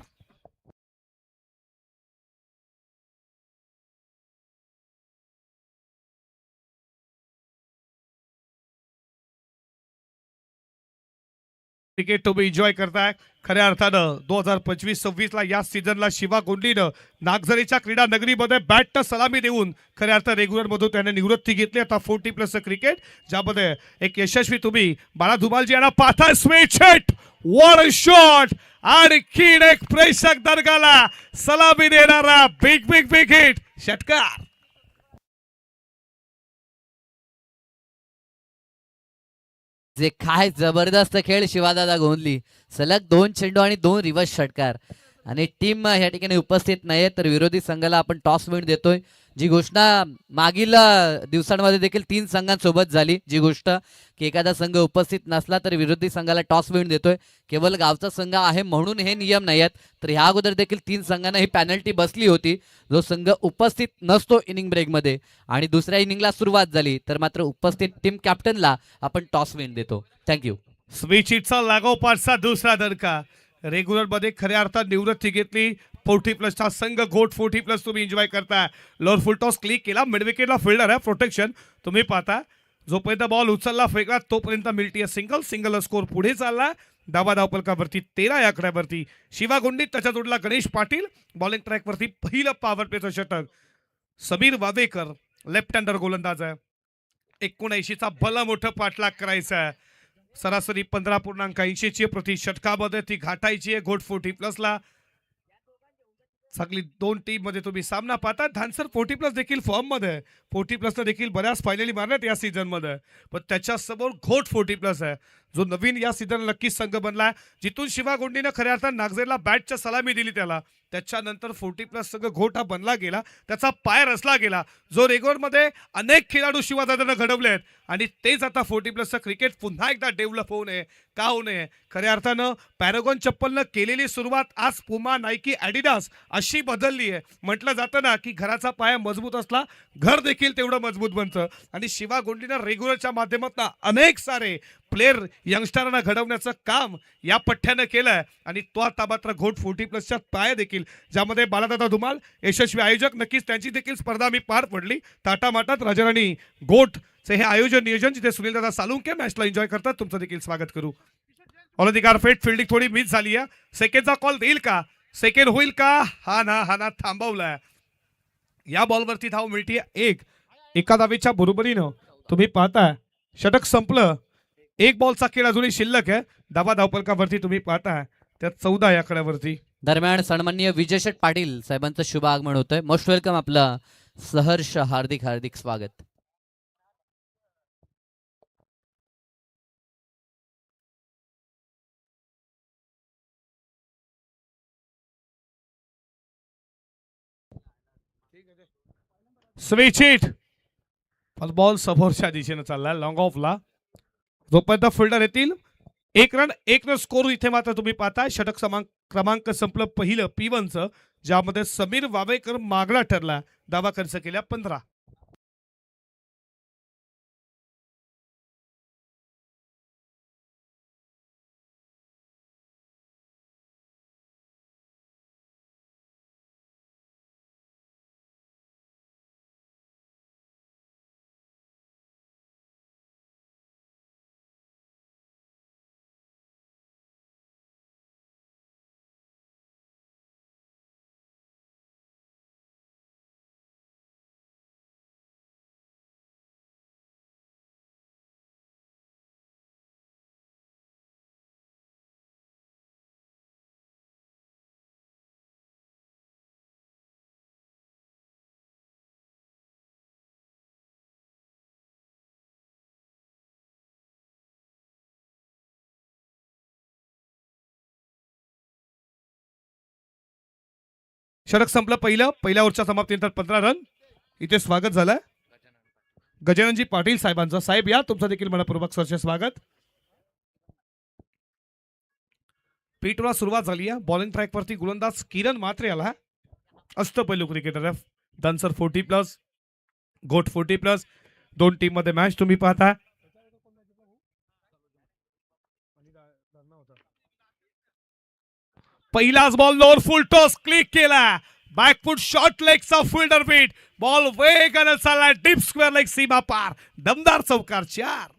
Speaker 4: क्रिकेट तुम्ही एन्जॉय करताय. खऱ्या अर्थानं 2025-26 ला या सीझनला शिवा गोंडलीनं नागझरीच्या क्रीडा नगरीमध्ये बॅटनं सलामी देऊन खऱ्या अर्थ रेग्युलर मधून त्याने निवृत्ती घेतली. आता 40+ क्रिकेट, ज्यामध्ये एक यशस्वी तुम्ही बाळा धुमालजी यांना पाहताय. Switch hit, what a shot. आणखीन एक प्रेक्षक दर्गाला सलामी देणारा बिग बिग बिग हिट षटकार.
Speaker 3: जे काय जबरदस्त खेळ शिवादादा गोंधली. सलग 2 चेंडू आणि 2 रिव्हर्स षटकार, आणि टीम या ठिकाणी उपस्थित नाहीये तर विरोधी संघाला आपण टॉस विन देतोय, जी घोषणा मागील दिवसांमध्ये देखील 3 संघांसोबत झाली. जी गोष्ट की एखादा संघ उपस्थित नसला तर विरोधी संघाला टॉस विन देतोय. केवळ गावचा संघ आहे म्हणून हे नियम नाही आहेत, तर ह्या अगोदर देखील 3 संघांना ही पॅनल्टी बसली होती. जो संघ उपस्थित नसतो इनिंग ब्रेकमध्ये आणि दुसऱ्या इनिंगला सुरुवात झाली तर मात्र उपस्थित टीम कॅप्टनला आपण टॉस विन देतो. थँक्यू.
Speaker 4: स्विच हिटचा लागोपाठचा दुसरा दणका. रेग्युलर मध्ये खऱ्या अर्थात निवृत्ती घेतली. 40+ संघ गोट 40+ तुम्ही एन्जॉय करताय. लोअर फुल टॉस क्लिक केला, मिड विकेटला फिल्डर आहे, प्रोटेक्शन तुम्ही पाहता. जोपर्यंत बॉल उचलला फेकला तोपर्यंत मिळतीये सिंगल. सिंगल स्कोर पुढे चालला. डावा धावपलकावरती 13 या आकड्यावरती शिवा गोंडी, त्याच्या जोडला गणेश पाटील. बॉलिंग ट्रॅकवरती पहिलं पॉवर प्लेचं षटक. समीर वावेकर लेफ्ट हँडर गोलंदाज आहे. 79चा भला मोठं पाठलाग करायचा आहे. सरासरी 15.80 प्रति षटकामध्ये ती घाटायची आहे घोट 40+ला. चांगली 2 टीम मध्ये तुम्ही सामना पाहता. धानसर 40+ देखील फॉर्म मध्ये. 40+ देखील बऱ्याच फायनली मारण्यात या सीझन मध्ये, पण त्याच्या समोर घोट 40+ आहे, जो नवीन या सीझन नक्कीच संघ बनलाय. जिथून शिवा गोंडीनं खऱ्या अर्थानं नागझेरला बॅटच्या सलामी दिली त्याला, त्याच्यानंतर 40+ संघ घोट हा बनला गेला, त्याचा पाय रचला गेला. जो रेग्युलर मध्ये अनेक खेळाडू शिवादादानं घडवले आहेत आणि तेच आता 40+चं क्रिकेट पुन्हा एकदा डेव्हलप होऊ नये का होऊ नये. खऱ्या अर्थानं पॅरागॉन चप्पलनं केलेली सुरुवात आज पुमा, नायकी, ॲडिडास अशी बदलली आहे. म्हटलं जातं ना की घराचा पाया मजबूत असला घर देखील तेवढं मजबूत बनतं, आणि शिवा गोंडीनं रेग्युलरच्या माध्यमातून अनेक सारे प्लेयर यंगस्टरांना घडवण्याचं काम या पठ्ठ्यानं केलंय. आणि तो आता मात्र घोट 40+च्या पाया देखील, ज्यामध्ये बालादादा धुमाल यशस्वी आयोजक, नक्कीच त्यांची देखील स्पर्धा मी पार पडली. टाटामाटात राजाराणी गोटचे हे आयोजन नियोजन, जिथे सुनील दादा सालुंके मॅचला एन्जॉय करतात. तुमचं देखील स्वागत करू. ऑलधिकार फेट फिल्डिंग थोडी मिस झाली आहे. सेकंडचा कॉल देईल का, सेकंड होईल का, हा ना थांबवलाय. या बॉलवरती धाव मिळते 1. एका धावेच्या बरोबरीनं तुम्ही पाहताय षटक संपलं. 1 बॉलचा खेळ अजूनही शिल्लक आहे. धावा धावपलकावरती तुम्ही पाहताय त्यात 14 या आकड्यावरती.
Speaker 3: दरम्यान सन्माननीय विजय शेठ पाटील साहेबांचं शुभ आगमन होतंय. मोस्ट वेलकम, आपलं सहर्ष हार्दिक हार्दिक स्वागत.
Speaker 4: Switch hit. बॉल समोरच्या दिशेनं चाललाय लॉंग ऑफला. जोपर्यंत फिल्डर येतील 1 रन 1 स्कोर. इथे मात्र तुम्ही पाहताय षटक क्रमांक संपलं पहिलं P1चं, ज्यामध्ये समीर वावेकर मागला ठरला. धावा खर्च केल्या 15. षटक संपलं पहिल्या ओव्हरच्या समाप्तीनंतर 15 रन. इथे स्वागत झालं गजाननजी पाटील साहेबांचं. साहेब या, तुमचं देखील मनपूर्वक सरचे स्वागत. पीटला सुरुवात झाली आहे. बॉलिंग ट्रॅक वरती गोलंदाज किरण मात्रे आला. अष्टपैलू क्रिकेटर दनसर 40+, गोट 40+. दोन टीम मध्ये मॅच तुम्ही पाहता. पहिलाच ball lower full toss click केला. बॅकफुट शॉर्ट लेगचा फिल्डर बीट. बॉल वेगाने चालला डीप स्क्वेअर लेग सीमा पार. दमदार चौकार 4.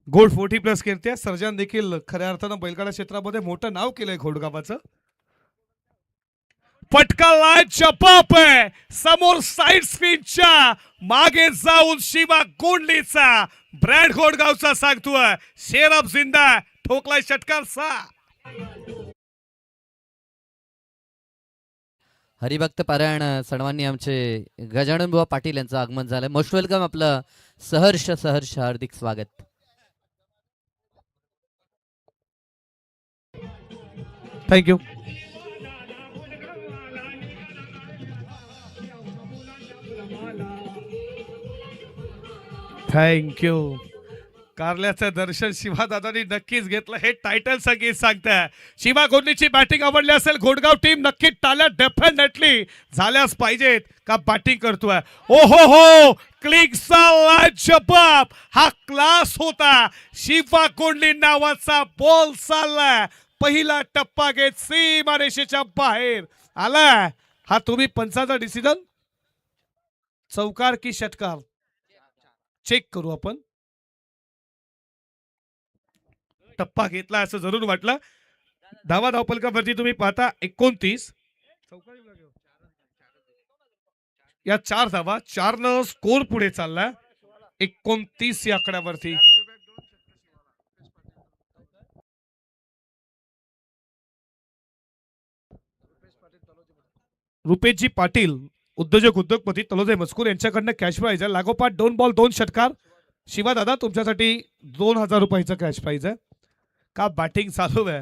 Speaker 4: गोल्ड 40+ खेळते. सर्जन देखील खऱ्या अर्थानं बैलगाडा क्षेत्रामध्ये मोठं नाव केलंय घोडगावाचं. पटका लाय चपाप आहे समोर साइड स्क्रीनच्या मागे जाऊन शिवा गोंडलीचा ब्रँड घोडगावचा सांगतोय शेरफ जिंदा ठोकलाय षटकार 6.
Speaker 3: हरिभक्त पारायण सर्वांनी आमचे गजानन बुवा पाटील यांचं आगमन झालंय. Most welcome. आपलं सहर्ष हार्दिक स्वागत.
Speaker 4: थँक्यू. थँक्यू. कारल्याचं दर्शन शिवा दादांनी नक्कीच घेतलं. हे टायटल संगीत सांगताय. शिवा गोंडलीची बॅटिंग आवडली असेल घोडगाव टीम नक्की टाळ्या डेफिनेटली झाल्याच पाहिजेत का बॅटिंग करतोय. ओ हो क्लिकचा जबाब हा क्लास होता. शिवा गोंडली नावाचा बॉल चाललाय. पहिला टप्पा घेत सीमा रेषेच्या बाहेर आला. हा तुम्ही पंचाचा डिसिजन चौकार की षटकार चेक करू आपण. टप्पा घेतला असं जरूर वाटलं. धावपलकावरती तुम्ही पाहता 29. या 4 धावा 4 स्कोर पुढे चालला 29 या आकड्यावरती. रुपेशजी पाटील उद्योजपती तलोजे मजकूर यांच्याकडनं कॅश प्राईज आहे. लागोपाठ 2 बॉल 2 षटकार. शिवा दादा तुमच्यासाठी 2000 रुपयाचं कॅश प्राईज आहे. का बॅटिंग चालू आहे.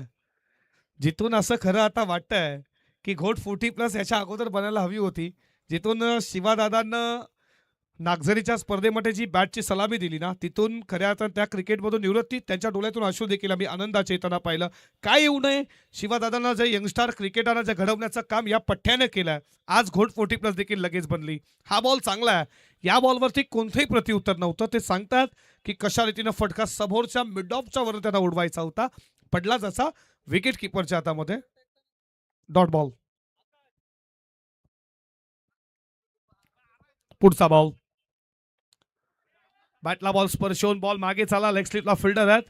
Speaker 4: जिथून असं खरं आता वाटतंय की घोट 40+ याच्या अगोदर बनायला हवी होती. जिथून शिवा दादांना नागझरीच्या स्पर्धेमध्ये जी बॅटची सलामी दिली ना तिथून खऱ्या अर्थानं त्या क्रिकेटमधून निवृत्ती त्यांच्या डोळ्यातून अश्रू देखील आम्ही आनंदाचे येताना पाहिलं. काय येऊ नये शिवा दादांना जे यंगस्टार क्रिकेटरना जे घडवण्याचं काम या पठ्ठ्याने केलं. आज घोट 40+ देखील लगेच बनली. हा बॉल चांगला आहे. या बॉलवरती कोणतंही प्रत्युत्तर नव्हतं. ते सांगतात की कशा रीतीनं फटका समोरच्या मिड ऑफच्या वर त्यांना उडवायचा होता. पडला जसा विकेट किपरच्या हातामध्ये. Dot ball. पुढचा बॉल. बॅटला बॉल स्पर्श होऊन बॉल मागे चाला. लेग स्लिपला फिल्डर आहेत.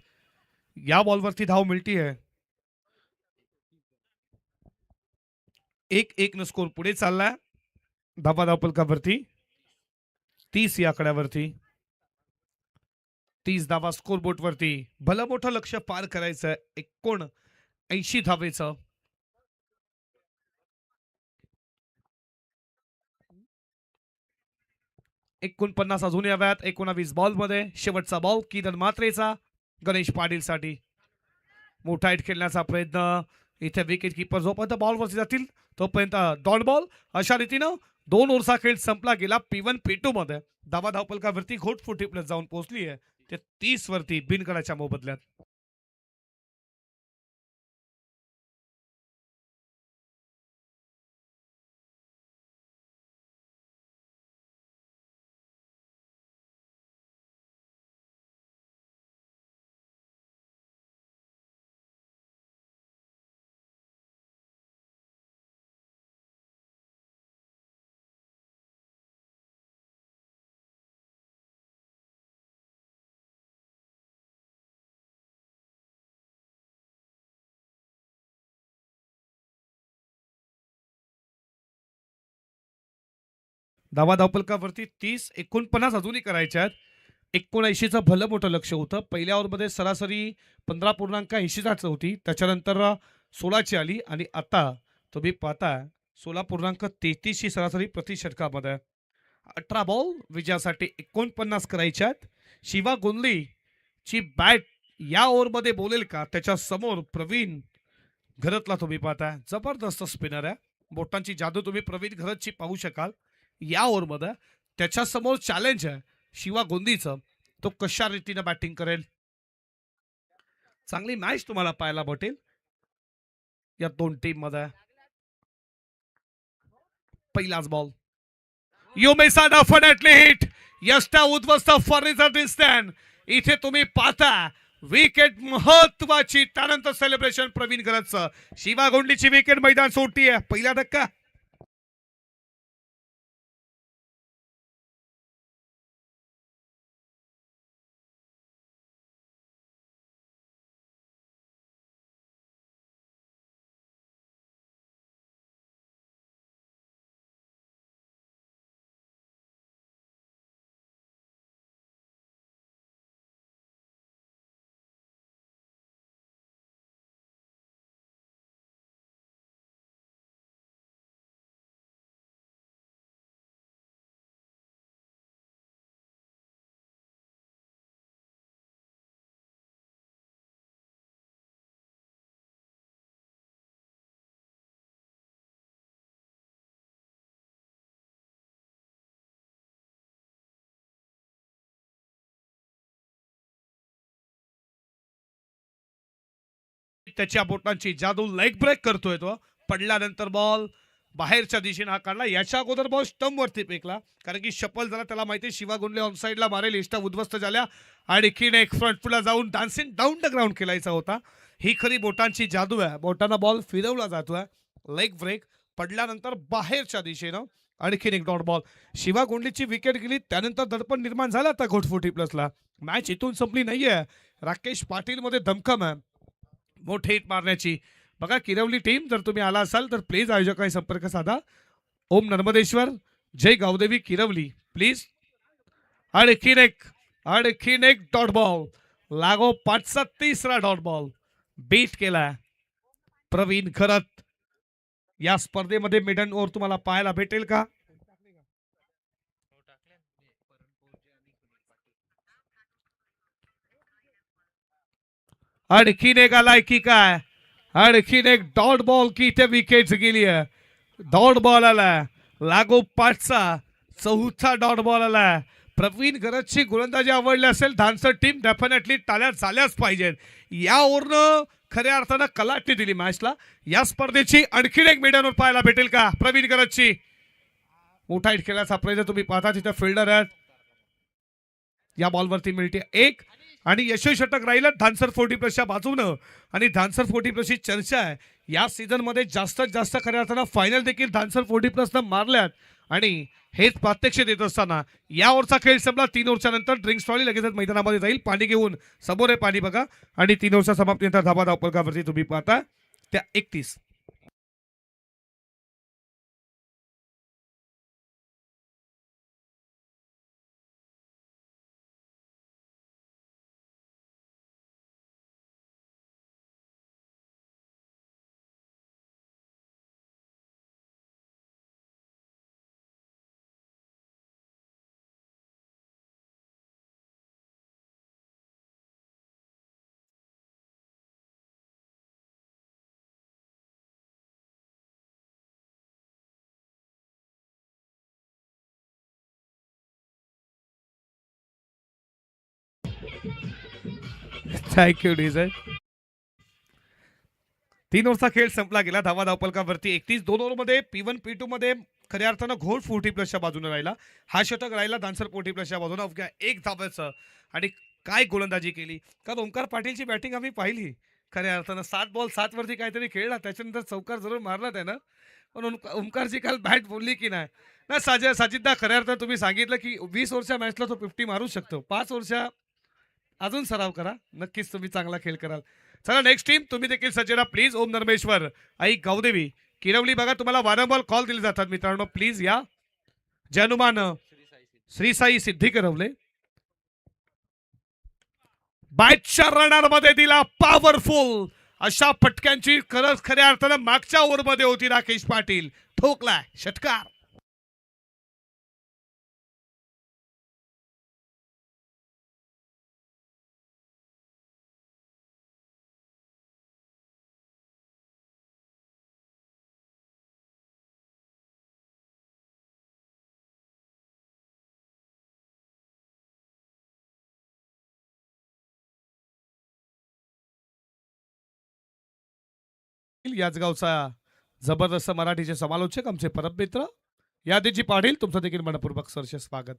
Speaker 4: या बॉलवरती धाव मिळती आहे. 1-1 न स्कोर पुढे चाललाय. धावपलकावरती 30 या आकड्यावरती 30 धावा स्कोर बोर्ड वरती. भलं मोठं लक्ष पार करायचं 79 धावेचं. $49 अजून याव्यात. 19 बॉल मध्ये शेवटचा बॉल किरण मात्रेचा गणेश पाटील साठी. मोठा हिट खेळण्याचा प्रयत्न. इथे विकेट किपर जोपर्यंत बॉलवरती जातील तोपर्यंत डॉट बॉल. अशा रीतीनं 2 ओव्हरचा खेळ संपला गेला. P1 P2 मध्ये धावपलकावरती घोट 40+ जाऊन पोहोचली आहे. ते 30 वरती बिनगडाच्या मोबदल्यात. धावपलकावरती 30 49 अजूनही करायच्या आहेत. 79चं भलं मोठं लक्ष होतं. पहिल्या ओव्हरमध्ये सरासरी 15.80 होती. त्याच्यानंतर 16ची आली आणि आता तुम्ही पाहता 16.33 ची सरासरी प्रति षटकामध्ये. 18 बॉल विजयासाठी 49 करायच्यात. शिवा गोंधली ची बॅट या ओव्हरमध्ये बोलेल का? त्याच्या समोर प्रवीण घरतला तुम्ही पाहताय, जबरदस्त स्पिनर आहे. बोटांची जादू तुम्ही प्रवीण घरतची पाहू शकाल या ओव्हरमध्ये. त्याच्या समोर चॅलेंज आहे शिवा गोंदीचं, तो कशा रीतीने बॅटिंग करेल. चांगली मॅच तुम्हाला पाहायला भेटेल या दोन टीम मध्ये. पहिलाच ball, you miss a definitely hit. यष्टा उद्ध्वस्त फॉर रिझल्ट स्टँड. इथे तुम्ही पाहता विकेट महत्वाची, त्यानंतर सेलिब्रेशन प्रवीण घरतचं. शिवा गोंडलीची विकेट मैदान सोडती आहे. पहिला धक्का. त्याच्या बोटांची जादू, लेग ब्रेक करतोय तो. पडल्यानंतर बॉल बाहेरच्या दिशेने हा काढला. याच्या अगोदर बॉल स्टंप वरती फेकला, कारण की शपल झाला. त्याला माहिती शिवा गोंडले ऑन साईडला मारेल. इष्टा उद्ध्वस्त झाल्या. आणखीन एक फ्रंट फुटला जाऊन डान्सिंग डाऊन द ग्राउंड खेळायचा होता. ही खरी बोटांची जादू आहे. बोटांना बॉल फिरवला जातोय. लेग ब्रेक पडल्यानंतर बाहेरच्या दिशेनं आणखीन एक डॉट बॉल. शिवा गोंडलीची विकेट गेली. त्यानंतर दडपण निर्माण झाला आता घोटफोटी प्लसला. मॅच इथून संपली नाहीये. राकेश पाटील मध्ये दमखम आहे मोठे हिट मारण्याची. बघा किरवली टीम, जर तुम्ही आला असाल तर प्लीज आयोजकांशी संपर्क साधा. ओम नर्मदेश्वर, जय गावदेवी किरवली प्लीज. आणखीन एक डॉट बॉल. लागो 5चा तिसरा डॉट बॉल. बीट केला प्रवीण घरत. या स्पर्धेमध्ये मिडन ओव्हर तुम्हाला पाहायला भेटेल का? आणखीन एक आलाय की काय? आणखीन एक डॉट बॉल की इथे विकेट गेली आहे. डॉट बॉल आलाय. लागो 5चा चौथा डॉट बॉल आलाय. प्रवीण घरतची गोलंदाजी आवडली असेल धानसर टीम, डेफिनेटली टाळ्या झाल्याच पाहिजेत. या ओव्हरनं खऱ्या अर्थानं कलाटणी दिली मॅचला. या स्पर्धेची आणखीन एक मिडन ओव्हर पाहायला भेटेल का प्रवीण घरतची? मोठा हिट खेळण्याचा प्रयत्न तुम्ही पाहता. तिथे फिल्डर आहेत. या बॉलवरती मिळते एक आणि यशस्वी षटक राहिलं धानसर 40+ बाजूनं. आणि धानसर 40+ चर्चा आहे या सीझन मध्ये. जास्तीत जास्त खऱ्या अर्थानं फायनल देखील धानसर 40+ मारल्यात. आणि हेच प्रात्यक्षिक देत असताना या ओव्हरचा खेळ संपला. 3 ओव्हरच्या नंतर ड्रिंक्स ट्रॉली लगेचच मैदानामध्ये जाईल. पाणी घेऊन समोर आहे पाणी बघा. आणि 3 ओव्हरच्या समाप्तीनंतर धाबा धावपलकावरती तुम्ही पाहता त्या 31. Thank you DJ. 3 ओव्हरचा खेळ संपला गेला. धावा धावपलकावरती 31. 2 ओव्हरमध्ये P1 P2 मध्ये खऱ्या अर्थानं घोड 40+ बाजूने राहिला. हा षटक राहिला धानसर 40+ बाजूने. अवघ्या 1 धाब्याचं. आणि काय गोलंदाजी केली. कारण ओमकार पाटीलची बॅटिंग आम्ही पाहिली खऱ्या अर्थानं. 7 बॉल 7 वरती काहीतरी खेळला. त्याच्यानंतर चौकार जरूर मारला त्यानं. पण ओमकारची काल बॅट बोलली की नाही ना. साजिददा खऱ्या अर्थानं तुम्ही सांगितलं की 20 ओव्हरच्या मॅचला तो 50 मारू शकतो. 5 ओव्हरच्या अजून सराव करा, नक्कीच तुम्ही चांगला खेळ कराल. चला नेक्स्ट टीम तुम्ही देखील सज्जरा प्लीज. ओम नर्मेश्वर, आई गावदेवी किरवली. बघा तुम्हाला वारंवार कॉल दिले जातात मित्रांनो, प्लीज या. जनुमान श्री साई सिद्धी करवले. बॅटच्या रनर मध्ये दिला पॉवरफुल अशा फटक्यांची गरज खऱ्या अर्थानं मागच्या ओव्हरमध्ये होती. राकेश पाटील ठोकलाय षटकार. याच गावचा जबरदस्त मराठीचे समालोचक आमचे परममित्र यादीजी पाटील तुमचं देखील मनपूर्वक सरसे स्वागत.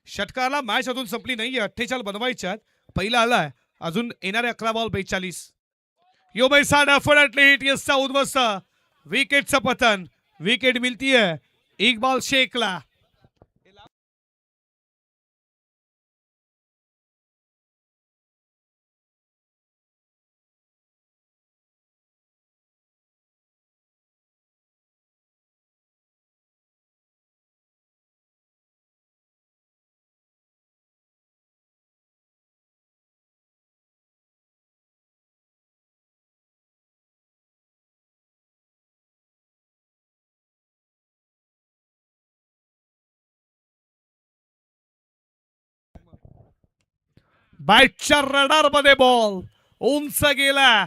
Speaker 4: षटकाला मॅच अजून संपली नाहीये. 48 बनवायच्यात. पहिला आलाय अजून येणारे 11 बॉल 42. यो मैसा डेफिनेटली हिट यसचा उद्ध्वस्त विकेटचं पतन. विकेट मिळतीये इकबाल शेखला. बॅटच्या रडार मध्ये बॉल उंच गेला.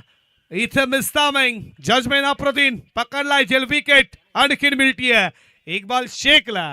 Speaker 4: इथे मिस्टामिंग जजमेंट अप्रतिम पकडलाय. जेल विकेट आणखीन मिळतीये इकबाल शेखला.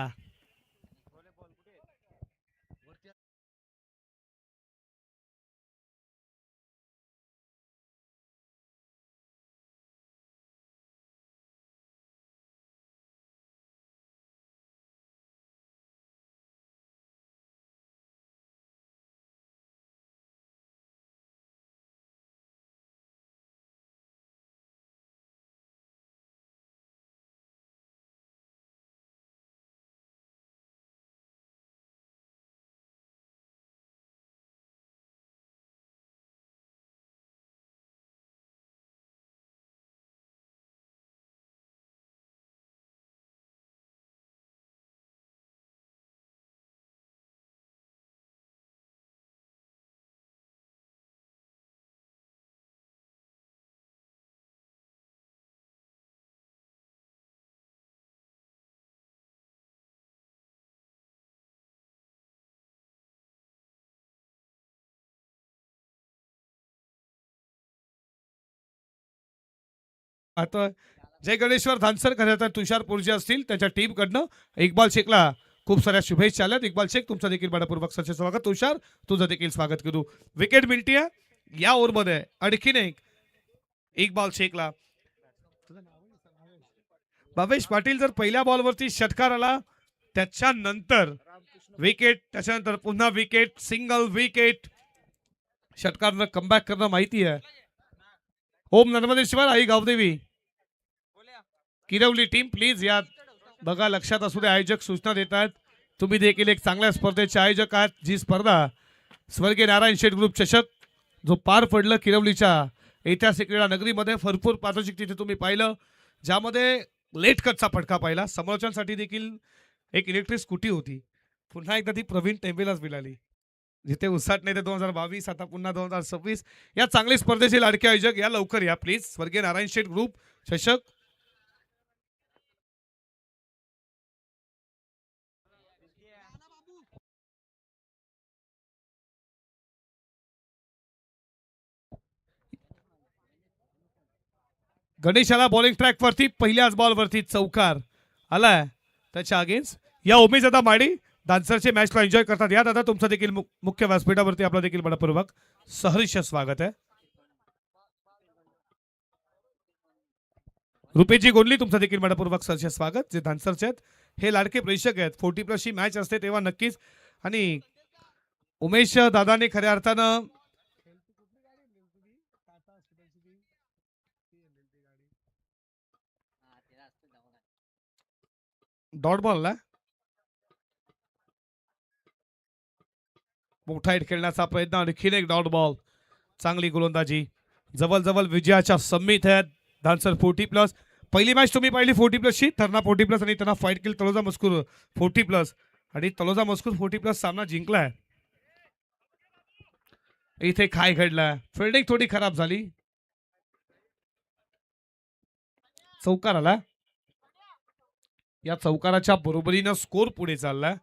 Speaker 4: आता जय गणेश्वर धानसर खऱ्या तुषार पुरजे असतील त्याच्या टीम कडनं इकबाल शेखला खूप साऱ्या शुभेच्छा आल्यात. इकबाल शेख तुमचं देखील मनपूर्वक सरसे स्वागत. तुषार तुझं देखील स्वागत करू. विकेट मिळतीये या ओव्हरमध्ये आणखीन एक इकबाल शेखला. भावेश पाटील जर पहिल्या बॉलवरती षटकार आला त्याच्यानंतर विकेट त्याच्यानंतर पुन्हा विकेट सिंगल विकेट षटकारनं कमबॅक करणं माहिती आहे. ओम नर्मदेश्वर आई गावदेवी किरवली टीम प्लीज यात बघा लक्षात असू दे. आयोजक सूचना देतात. तुम्ही देखील एक चांगल्या स्पर्धेचे आयोजक आहात. जी स्पर्धा स्वर्गीय नारायण शेठ ग्रुप चषक जो पार पडलं किरवलीच्या ऐतिहासिक क्रीडा नगरीमध्ये भरपूर पारदर्शक तिथे तुम्ही पाहिलं ज्यामध्ये लेट कटचा फटका पाहिला. समालोचनासाठी देखील एक इलेक्ट्रिक स्कूटी होती. पुन्हा एकदा ती प्रवीण टेंबेलाच मिळाली. जिथे उसाटणे ते 2022 आता पुन्हा 2026 या चांगल्या स्पर्धेचे लाडके आयोजक या लवकर या प्लीज. स्वर्गीय नारायण शेठ ग्रुप चषक गणेशाला बॉलिंग ट्रॅक वरती पहिल्याच बॉल वरती चौकार आलाय त्याच्या अगेन्स्ट. या उमेश दादा माडी डान्सरचे मॅचला एन्जॉय करतात. या दादा तुमचं देखील मुख्य व्यासपीठावरती आपलं देखील मनपूर्वक सहर्ष स्वागत आहे. रुपेशजी गोंडली तुमचं देखील मनपूर्वक सहर्ष स्वागत. जे डान्सरचे आहेत हे लाडके प्रेक्षक आहेत. 40+ ची मॅच असते तेव्हा नक्कीच. आणि उमेश दादाने खऱ्या अर्थानं डॉट बॉलला मोठा हिट खेळण्याचा प्रयत्न. आणखीन एक डॉट बॉल. चांगली गोलंदाजी. जवळ जवळ विजयाच्या सम्मित आहेत डान्सर 40+. पहिली मॅच तुम्ही पाहिली 40+ ची थर्ना 40+ आणि त्यांना फाईट केली तलोजा मस्कूर 40+ आणि तलोजा मस्कूर 40+ सामना जिंकलाय. इथे काय घडलाय. फिल्डिंग थोडी खराब झाली. चौकार आला. या चौकाराच्या बरोबरीनं स्कोर पुढे चाललाय.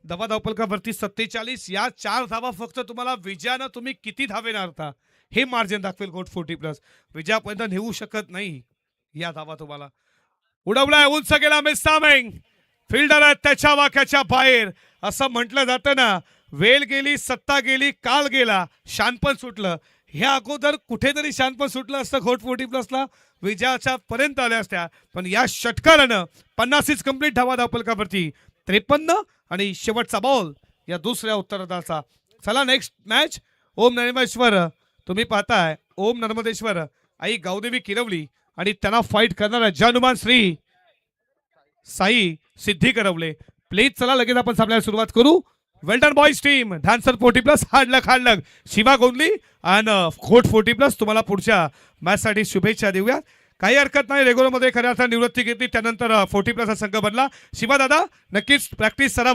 Speaker 4: धावा धावपलकावरती 47. या 4 धावा फक्त तुम्हाला विजयानं तुम्ही किती धावे मारता हे मार्जिन दाखवेल गोट 40+. विजयापर्यंत नेऊ शकत नाही या धावा तुम्हाला. उडवलाय, उंच गेला, मिस टायमिंग. फिल्डर आहे त्याच्या वाक्याच्या बाहेर असं म्हटलं जातं ना. वेळ गेली, सत्ता गेली, काल गेला, शानपण सुटलं. ह्या अगोदर कुठेतरी शानपण सुटलं असतं घोट 40+ला, विजयाच्या पर्यंत आल्या असत्या. पण या षटकारानं 50 कंप्लीट धावा धावपलकावरती 53 आणि शेवटचा बॉल या दुसऱ्या उत्तरार्धाचा. चला नेक्स्ट मॅच. ओम नर्मदेश्वर तुम्ही पाहताय, ओम नर्मदेश्वर आई गावदेवी किरवली आणि त्यांना फाईट करणारा जनुमान श्री साई सिद्धी करवले. प्लीज चला लगेच आपण सामन्याला सुरुवात करू. वेल्डन बॉईज टीम डान्सर 40+, हाडलक शिवा गोंधली आणि घोट 40+. तुम्हाला पुढच्या मॅचसाठी शुभेच्छा देऊया. काही हरकत नाही, रेग्युलरमध्ये खऱ्या अर्थाने निवृत्ती घेतली, त्यानंतर 40+ हा संघ बनला. शिवा दादा नक्कीच प्रॅक्टिस सराव